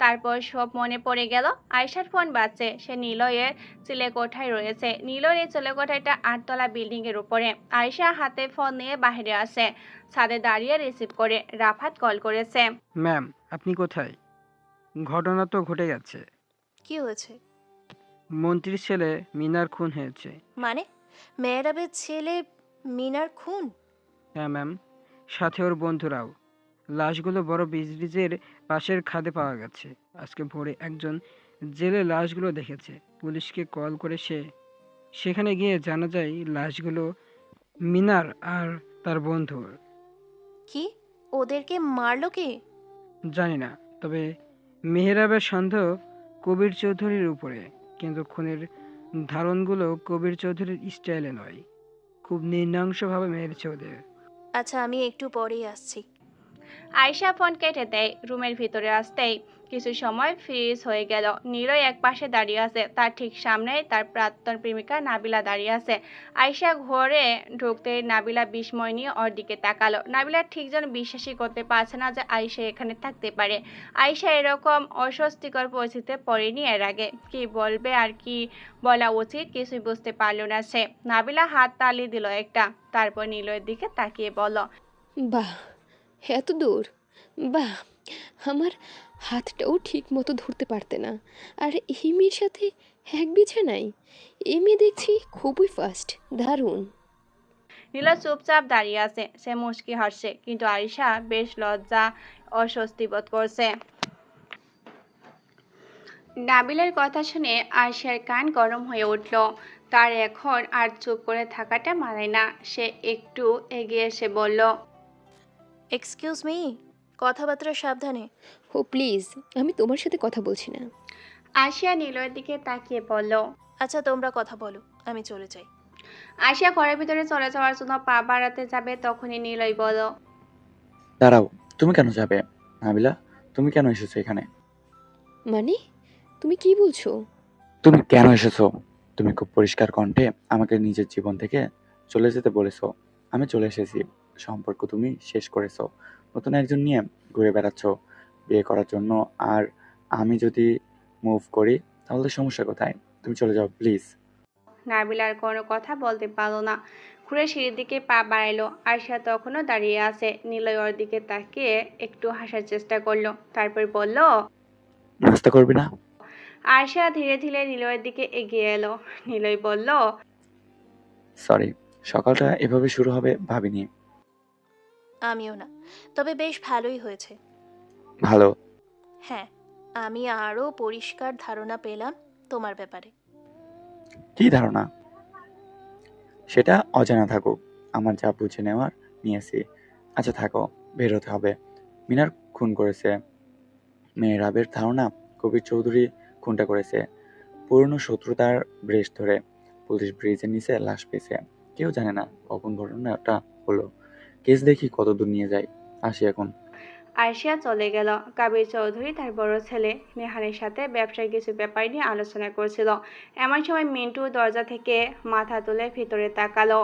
তারপর সব মনে পড়ে গেল। আয়শার ফোন বাজছে, সে নিলয়ের চিলেকোঠায় রয়েছে। নিলয়ের এই চিলেকোঠাটা 8তলা বিল্ডিং এর উপরে। আয়শা হাতে ফোন নিয়ে বাইরে আসে, ছাদে দাঁড়িয়ে রিসিভ করে। রাফাত কল করেছে। ম্যাম, আপনি কোথায়? ঘটনা তো ঘটে গেছে। কি হয়েছে? মন্ত্রীর ছেলে মিনার খুন হয়েছে। মানে মেহরাবের ছেলে মিনার খুন? হ্যাঁ ম্যাম, সাথে ওর বন্ধুরাও। লাশগুলো বড় ব্রিজের পাশের খাদে পাওয়া গেছে। আজকে ভোরে একজন জেলে লাশগুলো দেখেছে। পুলিশকে কল করে সেখানে গিয়ে জানা যায় লাশগুলো মিনার আর তার বন্ধুর। কি? ওদেরকে মারলো কে? জানি না, তবে মেহেরাবের সন্দেহ কবির চৌধুরীর উপরে, কিন্তু খুনের ধারণগুলো কবির চৌধুরীর স্টাইলে নয়। খুব নৃশংসভাবে মেরেছে ওদের। আচ্ছা, আমি একটু পরেই আসছি। আয়শা ফোন কেটে দেয়। রুমের ভিতরে আসতেই কিছু সময় ফ্রিজ হয়ে গেল। নীলয় এক পাশে দাঁড়িয়ে আছে, তার ঠিক সামনেই তার প্রাক্তন প্রেমিকা নাবিলা দাঁড়িয়ে আছে। আয়শা ঘরে ঢুকতেই নাবিলা বিস্ময় নিয়ে ওর দিকে তাকালো। নাবিলা ঠিক যেন বিশ্বাসই করতে পারছে না যে আয়শা এখানে থাকতে পারে। আয়শা এরকম অস্বস্তিকর পরিস্থিতিতে পড়েনি এর আগে। কি বলবে আর কি বলা উচিত কিছুই বুঝতে পারলো না সে। নাবিলা হাত তালি দিল একটা, তারপর নীলয়ের দিকে তাকিয়ে বলল, বাহ, এত দূর! বাহ, আমার হাতটাও ঠিক মতো ধরতে পারতে না। আর এই মেয়ের সাথে এক বিছানায়! এই মেয়ে দেখছি খুবই ফাস্ট, দারুণ। নীলা চুপচাপ দাঁড়িয়ে আছে। সে মুচকি হাসছে, কিন্তু আয়শা বেশ লজ্জা অস্বস্তি বোধ করছে। নাবিলের কথা শুনে আয়শার কান গরম হয়ে উঠল। তার এখন আর চুপ করে থাকাটা মানায় না। সে একটু এগিয়ে এসে বলল, এক্সকিউজ মি, কথাবার্তা সাবধানে। ও প্লিজ, আমি তোমার সাথে কথা বলছি না। আয়শা নীলয়ের দিকে তাকিয়ে বলল, আচ্ছা, তোমরা কথা বলো, আমি চলে যাই। আয়শা ঘরের ভিতরে চলে যাওয়ার জন্য পা বাড়াতে যাবে, তখনই নীলয় বলল, দাঁড়াও, তুমি কেন যাবে? নাবিলা, তুমি কেন এসেছো এখানে? মানে, তুমি কি বলছো? তুমি কেন এসেছো? তুমি খুব পরিষ্কার কণ্ঠে আমাকে নিজের জীবন থেকে চলে যেতে বলেছো। আমি চলে এসেছি। সম্পর্ক তুমি শেষ করেছো, নতুন একজন নিয়ে ঘুরে বেড়াচ্ছ বিয়ে করার জন্য। আর আমি যদি মুভ করি তাহলে সমস্যা কোথায়? তুমি চলে যাও প্লিজ। নাবিলার কোনো কথা বলতে পারল না। ঘুরে সিঁড়ির দিকে পা বাড়াইলো। আয়শা তখনও দাঁড়িয়ে আছে। নীলয় ওর দিকে তাকিয়ে একটু হাসার চেষ্টা করলো, তারপর বলল, নাস্তা করবি না? আয়শা ধীরে ধীরে নীলয়ের দিকে এগিয়ে এলো। নীলয় বলল, সরি, সকালটা এভাবে শুরু হবে ভাবিনি। আমিও না, তবে বেশ ভালোই হয়েছে। ভালো? হ্যাঁ, আমি আরও পরিষ্কার ধারণা পেলাম তোমার ব্যাপারে। কি ধারণা? সেটা অজানা থাকুক, আমার যা বুঝে নেওয়ার নিয়েছি। আচ্ছা থাকো, বের হতে হবে। মিনার খুন করেছে। মেহরাবের ধারণা কবির চৌধুরী খুনটা করেছে। পুরনো শত্রুতার ব্রেশ ধরে পুলিশ ব্রিজের নিচে লাশ পেয়েছে। কেউ জানে না কখন ঘটনাটা হলো। কেস দেখি কত দূর নিয়ে যায়। আসি এখন। আয়শা চলে গেল। কাবির চৌধুরী তার বড় ছেলে নেহানের সাথে ব্যবসায় কিছু ব্যাপার নিয়ে আলোচনা করছিল। এমন সময় মিন্টু দরজা থেকে মাথা তুলে ভিতরে তাকালো।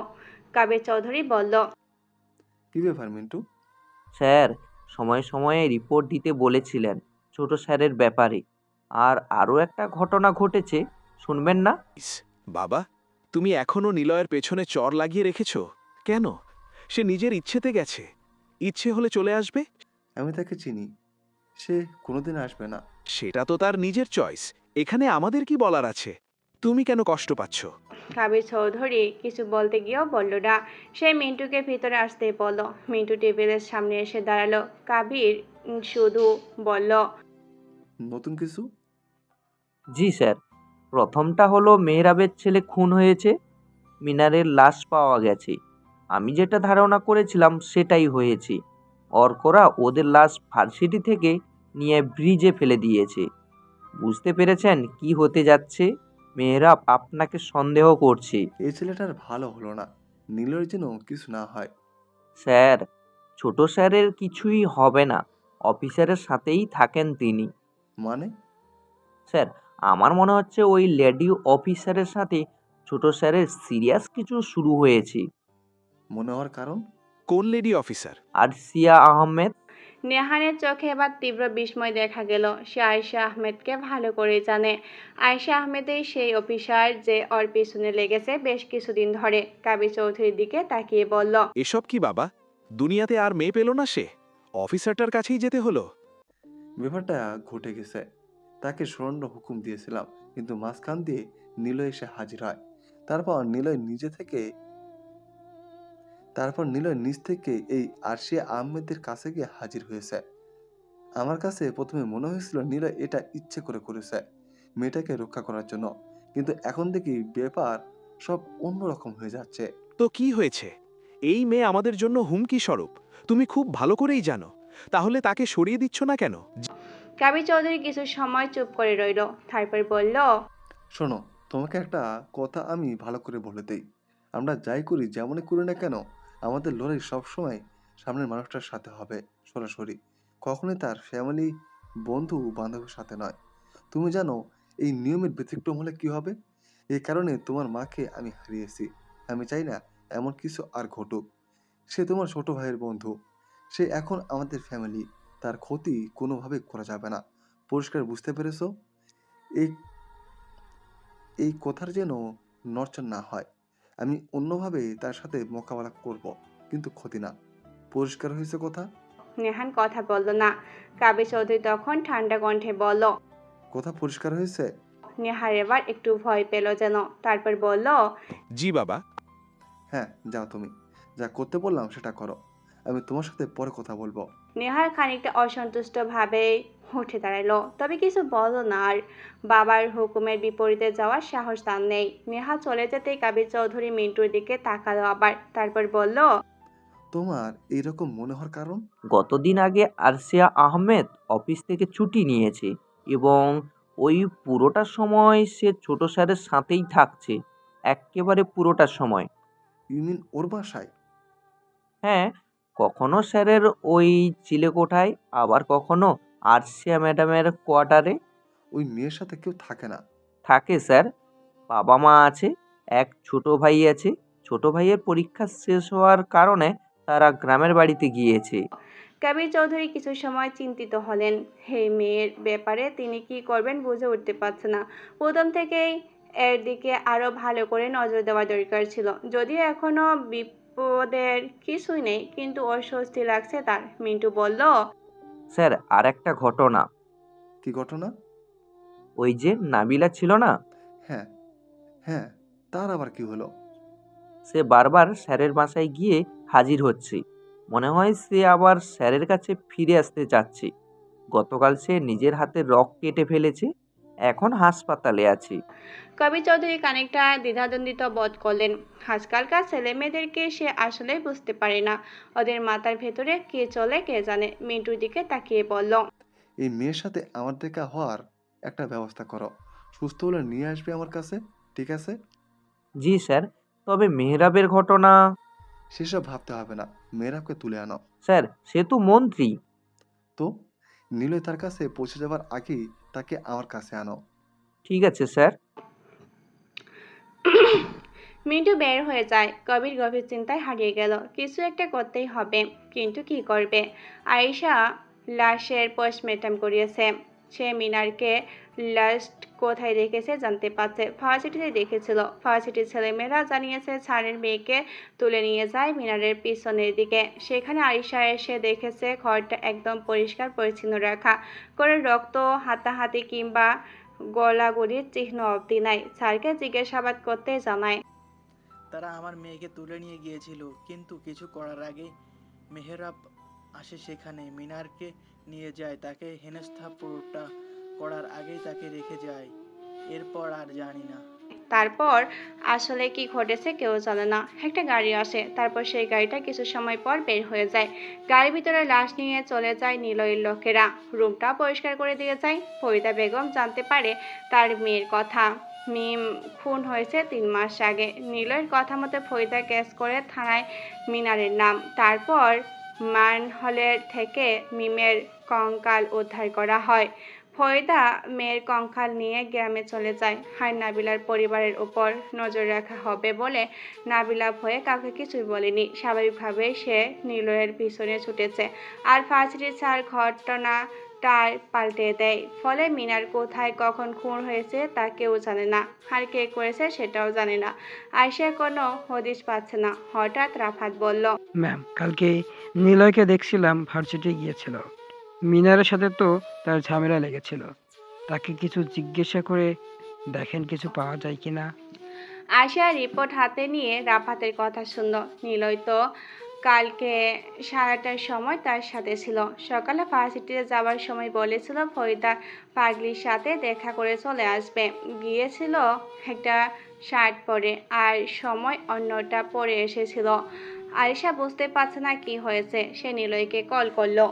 কাবির চৌধুরী বলল, কি ব্যাপার মিন্টু? স্যার সময়ে সময়ে রিপোর্ট দিতে বলেছিলেন ছোট স্যারের ব্যাপারে। আর আরও একটা ঘটনা ঘটেছে, শুনবেন না? বাবা, তুমি এখনো নিলয়ের পেছনে চর লাগিয়ে রেখেছ কেন? সে নিজের ইচ্ছেতে গেছে, ইচ্ছে হলে চলে আসবে। আমি তাকে চিনি, সে কোনোদিন আসবে না। সেটা তো তার নিজের চয়েস, এখানে আমাদের কি বলার আছে? তুমি কেন কষ্ট পাচ্ছ? কাবির চৌধুরী কিছু বলতে গিয়েও বলল না। সে মিন্টুকে ভিতরে আসতে বলল। মিন্টু টেবিলের সামনে এসে দাঁড়ালো। কাবির শুধু বলল, নতুন কিছু? জি স্যার, প্রথমটা হলো মেহরাবের ছেলে খুন হয়েছে, মিনারের লাশ পাওয়া গেছে। আমি যেটা ধারণা করেছিলাম সেটাই হয়েছে। অর্করা ওদের লাশ ভার্সিটি থেকে নিয়ে ব্রিজে ফেলে দিয়েছে। বুঝতে পেরেছেন কি হতে যাচ্ছে? মেহরাব আপনাকে সন্দেহ করছে। এই ছেলেটার ভালো হলো না, নীলের যেন কিছু না হয়। স্যার, ছোট স্যারের কিছুই হবে না, অফিসারের সাথেই থাকেন তিনি। মানে? স্যার, আমার মনে হচ্ছে ওই লেডি অফিসারের সাথে ছোট স্যারের সিরিয়াস কিছু শুরু হয়েছে। মনে হওয়ার কারণ? কোন লেডি অফিসার? আরসিয়া আহমেদ। নেহানের চোখে এবার তীব্র বিস্ময় দেখা গেল। সে আয়শা আহমেদকে ভালো করে জানে। আয়শা আহমেদই সেই অফিসার যে ওর পিছনে লেগেছে বেশ কিছুদিন ধরে। কাবির চৌধুরীর দিকে তাকিয়ে বলল, এসব কি বাবা? দুনিয়াতে আর মেয়ে পেল না সে? অফিসারটার কাছেই যেতে হলো? ব্যাপারটা ঘটে গেছে। তাকে সরানোর হুকুম দিয়েছিলাম, কিন্তু মাঝখান দিয়ে নিলয় এসে হাজির হয়। তারপর নিলয় নিজ থেকে এই আরশিয়া আহমেদের কাছে গিয়ে হাজির হয়েছে। আমার কাছে প্রথমে মনে হয়েছিল নিলয় এটা ইচ্ছে করে করেছে, মেয়েটাকে রক্ষা করার জন্য। কিন্তু এখন দেখি ব্যাপার সব অন্যরকম হয়ে যাচ্ছে। তো কি হয়েছে? এই মেয়ে আমাদের জন্য হুমকি স্বরূপ, তুমি খুব ভালো করেই জানো। তাহলে তাকে সরিয়ে দিচ্ছ না কেন? কাবির চৌধুরী কিছু সময় চুপ করে রইল, তারপর বলল, শোনো, তোমাকে একটা কথা আমি ভালো করে বলে দেই। আমরা যাই করি, যেমনই করি না কেন, আমাদের লড়াই সবসময় সামনের মানুষটার সাথে হবে, সরাসরি। কখনোই তার ফ্যামিলি, বন্ধু বান্ধবের সাথে নয়। তুমি জানো এই নিয়মের ব্যতিক্রম হলে কি হবে? এই কারণে তোমার মাকে আমি হারিয়েছি। আমি চাই না এমন কিছু আর ঘটুক। সে তোমার ছোট ভাইয়ের বন্ধু। সে এখন আমাদের ফ্যামিলি। তার ক্ষতি কোনোভাবেই করা যাবে না। পরিষ্কার বুঝতে পেরেছো? এই এই কথার যেন নড়চড় না হয়। আমি অন্যভাবে তার সাথে মোকাবেলা করব, কিন্তু ক্ষতি না। পরিষ্কার হয়েছে কথা? নেহান কথা বলল না। কাবির চৌধুরী তখন ঠান্ডা কণ্ঠে বলল, কথা পরিষ্কার হয়েছে? নেহার এবার একটু ভয় পেল যেন, তারপর বলল, জি বাবা। হ্যাঁ, যাও তুমি। যা করতে বললাম সেটা করো। আমি তোমার সাথে পরে কথা বলবো। নেহার খানিকটা অসন্তুষ্ট ভাবে উঠে দাঁড়ালো, তবে কিছু বলল না আর। বাবার হুকুমের বিপরীতে যাওয়ার সাহস তার নেই। নেহা চলে যেতেই কাবির চৌধুরী মিন্টুর দিকে তাকালো আবার, তারপর বলল, তোমার এইরকম মনে হওয়ার কারণ? গতদিন আগে আরশিয়া আহমেদ অফিস থেকে ছুটি নিয়েছে এবং ওই পুরোটা সময় সে ছোট স্যারের সাথেই থাকছে, এক্কেবারে পুরোটা সময়। ইউ মিন ওর বাসায়? হ্যাঁ, কখনো স্যারের ওই চিলেকোঠায়, আবার কখনো আরশিয়া ম্যাডামের কোয়ার্টারে। ওই মেয়ের সাথে কেউ থাকে না? থাকে স্যার, বাবা মা আছে, এক ছোট ভাই আছে। ছোট ভাইয়ের পরীক্ষা শেষ হওয়ার কারণে তারা গ্রামের বাড়িতে গিয়েছে। কাবির চৌধুরী কিছু সময় চিন্তিত হলেন। এই মেয়ের ব্যাপারে তিনি কি করবেন বুঝে উঠতে পারছে না। প্রথম থেকেই এর দিকে আরো ভালো করে নজর দেওয়া দরকার ছিল। যদিও এখনো বিপদের কিছুই নেই, কিন্তু অস্বস্তি লাগছে তার। মিন্টু বলল, স্যার, আর একটা ঘটনা। কি ঘটনা? ওই যে নাবিলা ছিল না, হ্যাঁ, হ্যাঁ, তার আবার কি হলো? সে বারবার স্যারের বাসায় গিয়ে হাজির হচ্ছে। মনে হয় সে আবার স্যারের কাছে ফিরে আসতে চাচ্ছে। গতকাল সে নিজের হাতে রক কেটে ফেলেছে, এখন হাসপাতালে আছে। কবির চৌধুরী খানিকটা দ্বিধাদ্বন্দ্বিত বোধ করলেন। আজকালকার ছেলে মেয়েদেরকে সে আসলেই বুঝতে পারে না। ওদের মাথার ভেতরে কে চলে কে জানে। মিন্টুর দিকে তাকিয়ে বলল, এই মেয়ের সাথে আমার দেখা হওয়ার একটা ব্যবস্থা করো। সুস্থ হলে নিয়ে আসবে আমার কাছে, ঠিক আছে? জি স্যার, তবে মেহরাবের ঘটনা। সেসব ভাবতে হবে না, মেয়েরাবকে তুলে আনো। স্যার, সে তো মন্ত্রী। তো নিলয় তার কাছে পৌঁছে যাবার আগেই তাকে আমার কাছে আনো। ঠিক আছে স্যার। মিন্টু বের হয়ে যায়। কবির গভীর চিন্তায় হারিয়ে গেল। কিছু একটা করতেই হবে, কিন্তু কি করবে? আয়েশা লাশের পোস্টমর্টম করিয়েছে। সে মিনারকে লাস্ট কোথায় রেখেছে জানতে পারছে। ভার্সিটিতে দেখেছিল। ভার্সিটির ছেলেমেয়েরা জানিয়েছে ছাড়ের মেয়েকে তুলে নিয়ে যায় মিনারের পিছনের দিকে। সেখানে আয়েশা এসে দেখেছে ঘরটা একদম পরিষ্কার পরিচ্ছন্ন রাখা, করে রক্ত, হাতাহাতি কিংবা গোলাগুলির চিহ্ন অবধি নাই। স্যারকে জিজ্ঞাসাবাদ করতে জানায়, তারা আমার মেয়েকে তুলে নিয়ে গিয়েছিল, কিন্তু কিছু করার আগে মেহরাব আসে সেখানে, মিনারকে নিয়ে যায়, তাকে হেনস্থা পুরোটা করার আগেই তাকে রেখে যায়। এরপর আর জানি না। তারপর আসলে কি ঘটেছে কেউ জানে না। একটা গাড়ি আসে, তারপর সেই গাড়িটা কিছু সময় পর বের হয়ে যায়। গাড়ির ভিতরে লাশ নিয়ে চলে যায় নিলয়ের লোকেরা। রুমটা পরিষ্কার করে দিয়ে যায়। ফরিদা বেগম জানতে পারে তার মেয়ের কথা। মিম খুন হয়েছে 3 মাস আগে। নিলয়ের কথা মতো ফরিদা কেস করে থানায় মিনারের নাম। তারপর মানহলের থেকে মিমের কঙ্কাল উদ্ধার করা হয়। ফরিদা মেয়ের কঙ্কাল নিয়ে গ্রামে চলে যায়। আর নাবিলার পরিবারের উপর নজর রাখা হবে বলে নাবিলা ভয়ে কাউকে কিছুই বলেনি। স্বাভাবিকভাবেই সে নিলয়ের পিছনে ছুটেছে। আর ভার্সিটির স্যার ঘটনাটার পাল্টে দেয়। ফলে মিনার কোথায় কখন খুন হয়েছে তা কেউ জানে না। আর কে করেছে সেটাও জানে না। আয়শা কোনো হদিশ পাচ্ছে না। হঠাৎ রাফাত বলল, ম্যাম, কালকে নিলয়কে দেখছিলাম, ভার্সিটি গিয়েছিল। মিনারের সাথে তো তার ঝামেলা লেগেছিল। তাকে কিছু জিজ্ঞাসা করে দেখেন কিছু পাওয়া যায় কিনা। আশা রিপোর্ট হাতে নিয়ে রাফাতের কথা শুনল। নিলয় তো কালকে সারাটার সময় তার সাথে ছিল। সকালে ভার্সিটিতে যাওয়ার সময় বলেছিল ফরিদা পাগলির সাথে দেখা করে চলে আসবে। গিয়েছিল একটা শার্ট পরে আর সময় অন্যটা পরে এসেছিল। আয়েশা বুঝতে পারছে না কি হয়েছে। সে নিলয়কে কল করলো।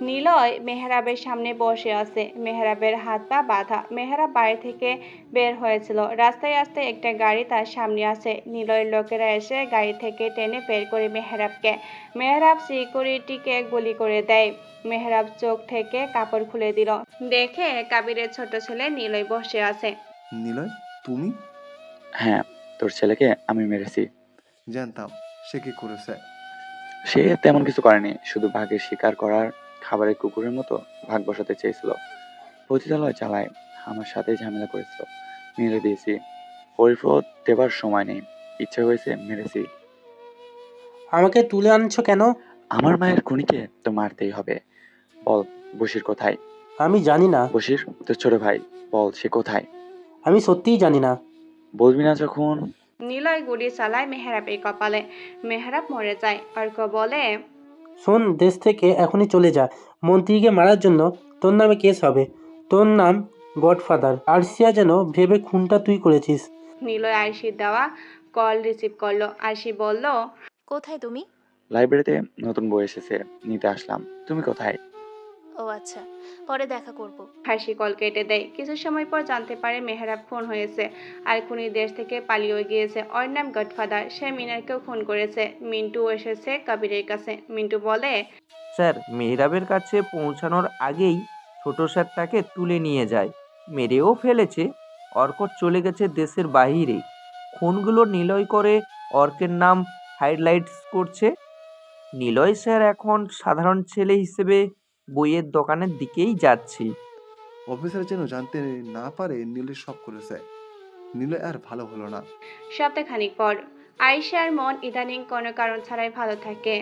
নিলয় মেহরাবের সামনে বসে আছে। মেহরাবের হাত পা বাঁধা। মেহরাব বাড়ি থেকে বের হয়েছিল। রাস্তায় রাস্তায় একটা গাড়ি তার সামনে আছে। নিলয়ের লোকেরা এসে গাড়ি থেকে টেনে বের করে মেহরাবকে। মেহরাব সিকিউরিটিকে গুলি করে দেয়। মেহরাব চোখ থেকে কাপড় খুলে দিল। দেখে কাবিরের ছোট ছেলে নিলয় বসে আছে। নিলয়, তুমি? হ্যাঁ, তোর ছেলেকে আমি মেরেছি। জানতাম। সে কি করেছে? সে তেমন কিছু করেনি, শুধু ভাগের শিকার করার খাবারের কুকুরের মতো ভাগ বসাতে চেয়েছিল। পতিতালয় চালায়, আমার সাথে ঝামেলা করেছিল, মেরে দিয়েছি। পরিশোধ দেবার সময় নেই, ইচ্ছে হয়েছে মেরেছি। আমাকে তুলে আনছো কেন? আমার মায়ের খুনিকে তো মারতেই হবে। বল, বশির কোথায়? আমি জানি না। বশির তোর ছোট ভাই, বল সে কোথায়? আমি সত্যিই জানি না। বলবি না যখন? নিলয় গুলি চালায় মেহরাবের কপালে। মেহরাব মরে যায়। অর্ক বলে, শোন, দেশ থেকে এখনই চলে যা। মন্ত্রীকে মারার জন্য তোর নামে কেস হবে। তোর নাম গডফাদার। আরশিয়া যেন ভেবে খুনটা তুই করেছিস। নিলয় আরশির দেওয়া কল রিসিভ করলো। আরশি বলল, কোথায় তুমি? লাইব্রেরিতে নতুন বই এসেছে, নিতে আসলাম। তুমি কোথায়? ও আচ্ছা, পরে দেখা করব। হাসি কল কেটে দেয়। কিছু সময় পর জানতে পারে মেহরাব খুন হয়েছে আর খুনি দেশ থেকে পালিয়ে গিয়েছে। ওর নাম গডফাদার। সে মিনারকেও খুন করেছে। মিন্টু এসেছে কবিরের কাছে। মিন্টু বলে, স্যার, মেহরাবের কাছে পৌঁছানোর আগেই ছোট স্যার তাকে তুলে নিয়ে যায়, মেরেও ফেলেছে। অর্ক চলে গেছে দেশের বাহিরে। খুনগুলো নিলয় করে অর্কের নাম হাইলাইটস করছে। নিলয় স্যার এখন সাধারণ ছেলে হিসেবে বইয়ের দোকানের দিকেই যাচ্ছে। অফিসার যেন জানতে না পারে নিলয় সব করেছে। নিলয় আর ভালো হলো না। সপ্তাহখানিক পর আয়েশার মন ইদানিং কোনো কারণ ছাড়াই ভালো থাকে।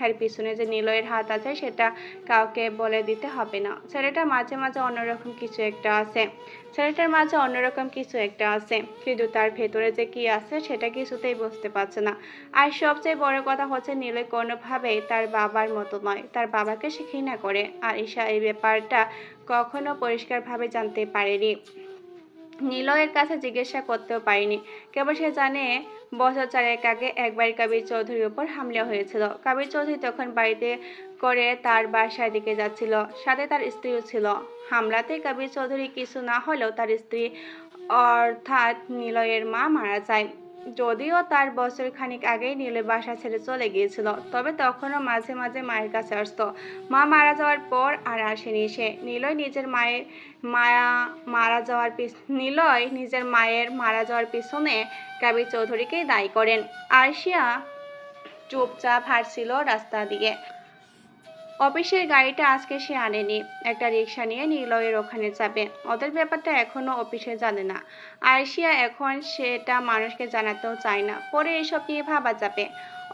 এর পিছনে যে নিলয়ের হাত আছে সেটা কাউকে বলে দিতে হবে না। ছেলেটার মাঝে মাঝে অন্যরকম কিছু একটা আছে। কিন্তু তার ভেতরে যে কি আছে সেটা কিছুতেই বুঝতে পারছে না। আর সবচেয়ে বড় কথা হচ্ছে নিলয় কোনোভাবেই তার বাবার মতো নয়। তার বাবাকে সে ঘৃণা করে। আয়েশা এই ব্যাপারটা কখনো পরিষ্কারভাবে জানতে পারেনি। নিলয়ের কাছে জিজ্ঞাসা করতেও পারিনি। কেবল সে জানে বছর 4 আগে একবার কবির চৌধুরীর উপর হামলা হয়েছিল। কবির চৌধুরী তখন বাড়িতে করে তার বাসার দিকে যাচ্ছিল। সাথে তার স্ত্রীও ছিল। হামলাতে কবির চৌধুরী কিছু না হলেও তার স্ত্রী অর্থাৎ নিলয়ের মা মারা যায়। যদিও তার বছর খানিক আগেই নিলয় বাসা ছেড়ে চলে গিয়েছিল, তবে তখনও মাঝে মাঝে মায়ের কাছে আসতো। মা মারা যাওয়ার পর আর আসেনি সে। নিলয় নিজের মায়ের মারা যাওয়ার পিছনে কবির চৌধুরীকেই দায়ী করেন। আরশিয়া চুপচাপ হাঁটছিল রাস্তা দিয়ে। অফিসের গাড়িটা আজকে সে আনেনি। একটা রিক্সা নিয়ে নিলয়ের ওখানে যাবে। ওদের ব্যাপারটা এখনো অফিসে জানে না। আরশিয়া এখন সেটা মানুষকে জানাতেও চায় না। পরে এসব নিয়ে ভাবা যাবে।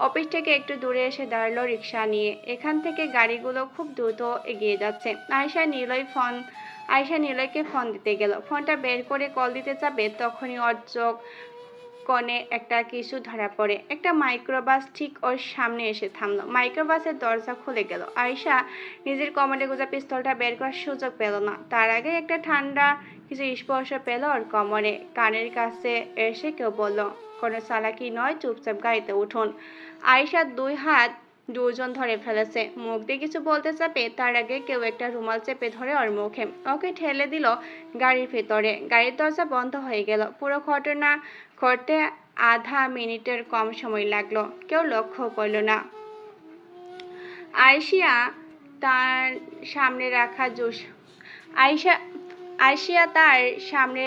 অফিস থেকে একটু দূরে এসে দাঁড়ালো রিক্সা নিয়ে। এখান থেকে গাড়িগুলো খুব দ্রুত এগিয়ে যাচ্ছে। আয়শা নিলয়কে ফোন দিতে গেল। ফোনটা বের করে কল দিতে যাবে, তখনই ওর চোখ কোণে একটা কিছু ধরা পড়ে। একটা মাইক্রোবাস ঠিক ওর সামনে এসে থামলো। মাইক্রোবাসের দরজা খুলে গেল। আয়শা নিজের কমরে গোজা পিস্তলটা বের করার সুযোগ পেল না। তার আগে একটা ঠান্ডা কিছু স্পর্শ পেল ওর কোমরে। কানের কাছে এসে কেউ বলল, কোনো চালাকি নয়, চুপচাপ গাড়িতে উঠুন। আয়শার 2 হাত দুজন ধরে ফেলেছে। মুখ দিয়ে কিছু বলতে চাপে, তার আগে কেউ একটা রুমাল চেপে ধরে ওর মুখে। ওকে ঠেলে দিল গাড়ির ভেতরে। গাড়ির দরজা বন্ধ হয়ে গেল। পুরো ঘটনা ঘটতে আধা মিনিটের কম সময় লাগলো। কেউ লক্ষ্য করল না। আয়শিয়া তার সামনে রাখা জুস আয়শিয়া তার সামনে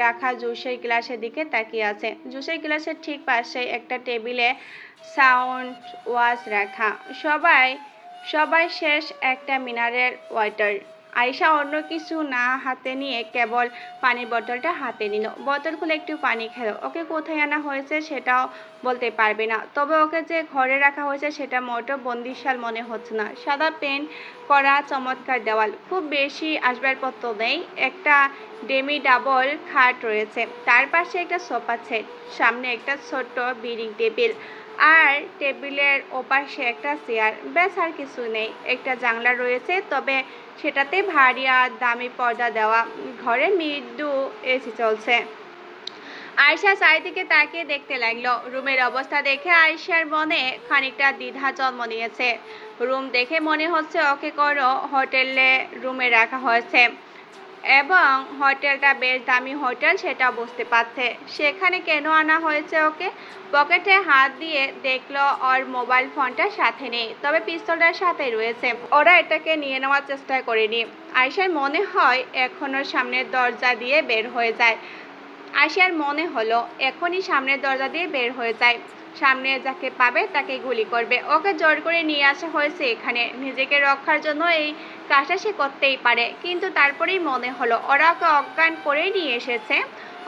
রাখা জুসের গ্লাসের দিকে তাকিয়ে আছে। জুসের গ্লাসের ঠিক পাশে একটা টেবিলে সাউন্ড ওয়াচ রাখা। সবাই শেষ একটা মিনারেল ওয়াটার। আয়েশা অন্য কিছু না হাতে নিয়ে কেবল পানির বোতলটা হাতে নিল। বোতল খুলে একটু পানি খেলো। ওকে কোথায় আনা হয়েছে সেটাও বলতে পারবে না, তবে ওকে যে ঘরে রাখা হয়েছে সেটা মোটেও বন্দিশাল মনে হচ্ছে না। সাদা পেন্ট করা চমৎকার দেওয়াল, খুব বেশি আসবাবপত্র নেই। একটা ডেমি ডাবল খাট রয়েছে, তার পাশে একটা সোফা সেট, সামনে একটা ছোট্ট বিডিং টেবিল, আর টেবিলের ওপাশে একটা চেয়ার। ব্যাস আর কিছু নেই। একটা জানলা রয়েছে, তবে সেটাতে ভারী আর দামি পর্দা দেওয়া। ঘরে মৃদু এসি চলছে। আয়শা চারিদিকে তাকিয়ে দেখতে লাগলো। রুমের অবস্থা দেখে আয়শার মনে খানিকটা দ্বিধা জন্ম নিয়েছে। রুম দেখে মনে হচ্ছে ওকে কোনো হোটেলে রুমে রাখা হয়েছে, এবং হোটেলটা বেশ দামি হোটেল সেটা বুঝতে পারছে। সেখানে কেন আনা হয়েছে ওকে? পকেটে হাত দিয়ে দেখলো ওর মোবাইল ফোনটা সাথে নেই, তবে পিস্তলটার সাথে রয়েছে। ওরা এটাকে নিয়ে নেওয়ার চেষ্টা করেনি। আয়শার মনে হয় এখনো সামনের দরজা দিয়ে বের হয়ে যায়। আয়শার মনে হলো এখনই সামনের দরজা দিয়ে বের হয়ে যায়। সামনে যাকে পাবে তাকে গুলি করবে। ওকে জোর করে নিয়ে আসা হয়েছে এখানে, নিজেকে রক্ষার জন্য এই কাজটা সে করতেই পারে। কিন্তু তারপরেই মনে হলো ওরা ওকে অজ্ঞান করেই নিয়ে এসেছে।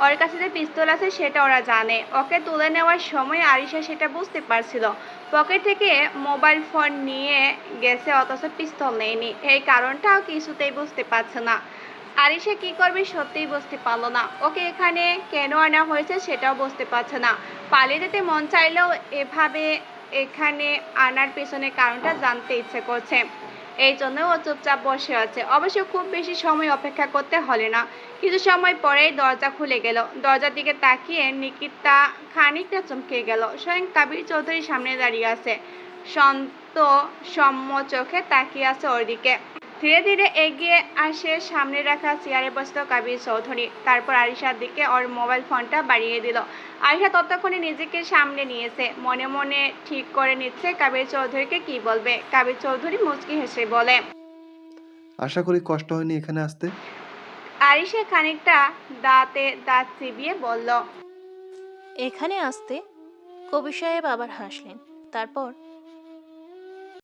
ওর কাছে যে পিস্তল আছে সেটা ওরা জানে। ওকে তুলে নেওয়ার সময় আরিশা সেটা বুঝতে পারছিল। পকেট থেকে মোবাইল ফোন নিয়ে গেছে, অথচ পিস্তল নেয়নি। এই কারণটাও কিছুতেই বুঝতে পারছে না। আরিশা কি করবে সত্যিই বুঝতে পারলো না। ওকে এখানে কেন আনা হয়েছে সেটাও বুঝতে পারছে না। পালিয়ে যেতে মন চাইলেও এভাবে এখানে আনার পেছনে কারণটা জানতে ইচ্ছে করছে। এই জন্য ও চুপচাপ বসে আছে। অবশ্য খুব বেশি সময় অপেক্ষা করতে হলে না। কিছু সময় পরেই দরজা খুলে গেল। দরজার দিকে তাকিয়ে নিকিতা খানিকটা চমকে গেল। স্বয়ং কাবির চৌধুরী সামনে দাঁড়িয়ে আছে, শান্ত সম্য চোখে তাকিয়ে আছে ওর দিকে। ধীরে ধীরে এগিয়ে আসে সামনে রাখা চেয়ারে বসলো কাবির চৌধুরী। তারপর আরিশার দিকে ওর মোবাইল ফোনটা বাড়িয়ে দিল। আরিশা ততক্ষণে নিজেকে সামলে নিয়েছে, মনে মনে ঠিক করে নিচ্ছে কাবির চৌধুরীকে কি বলবে। কাবির চৌধুরী মুচকি হেসে বলে, আশা করি কষ্ট হয়নি এখানে আসতে। আরিশা খানিকটা দাঁতে দাঁত চিবিয়ে বলল, এখানে আসতে? কবির সাহেব আবার হাসলেন। তারপর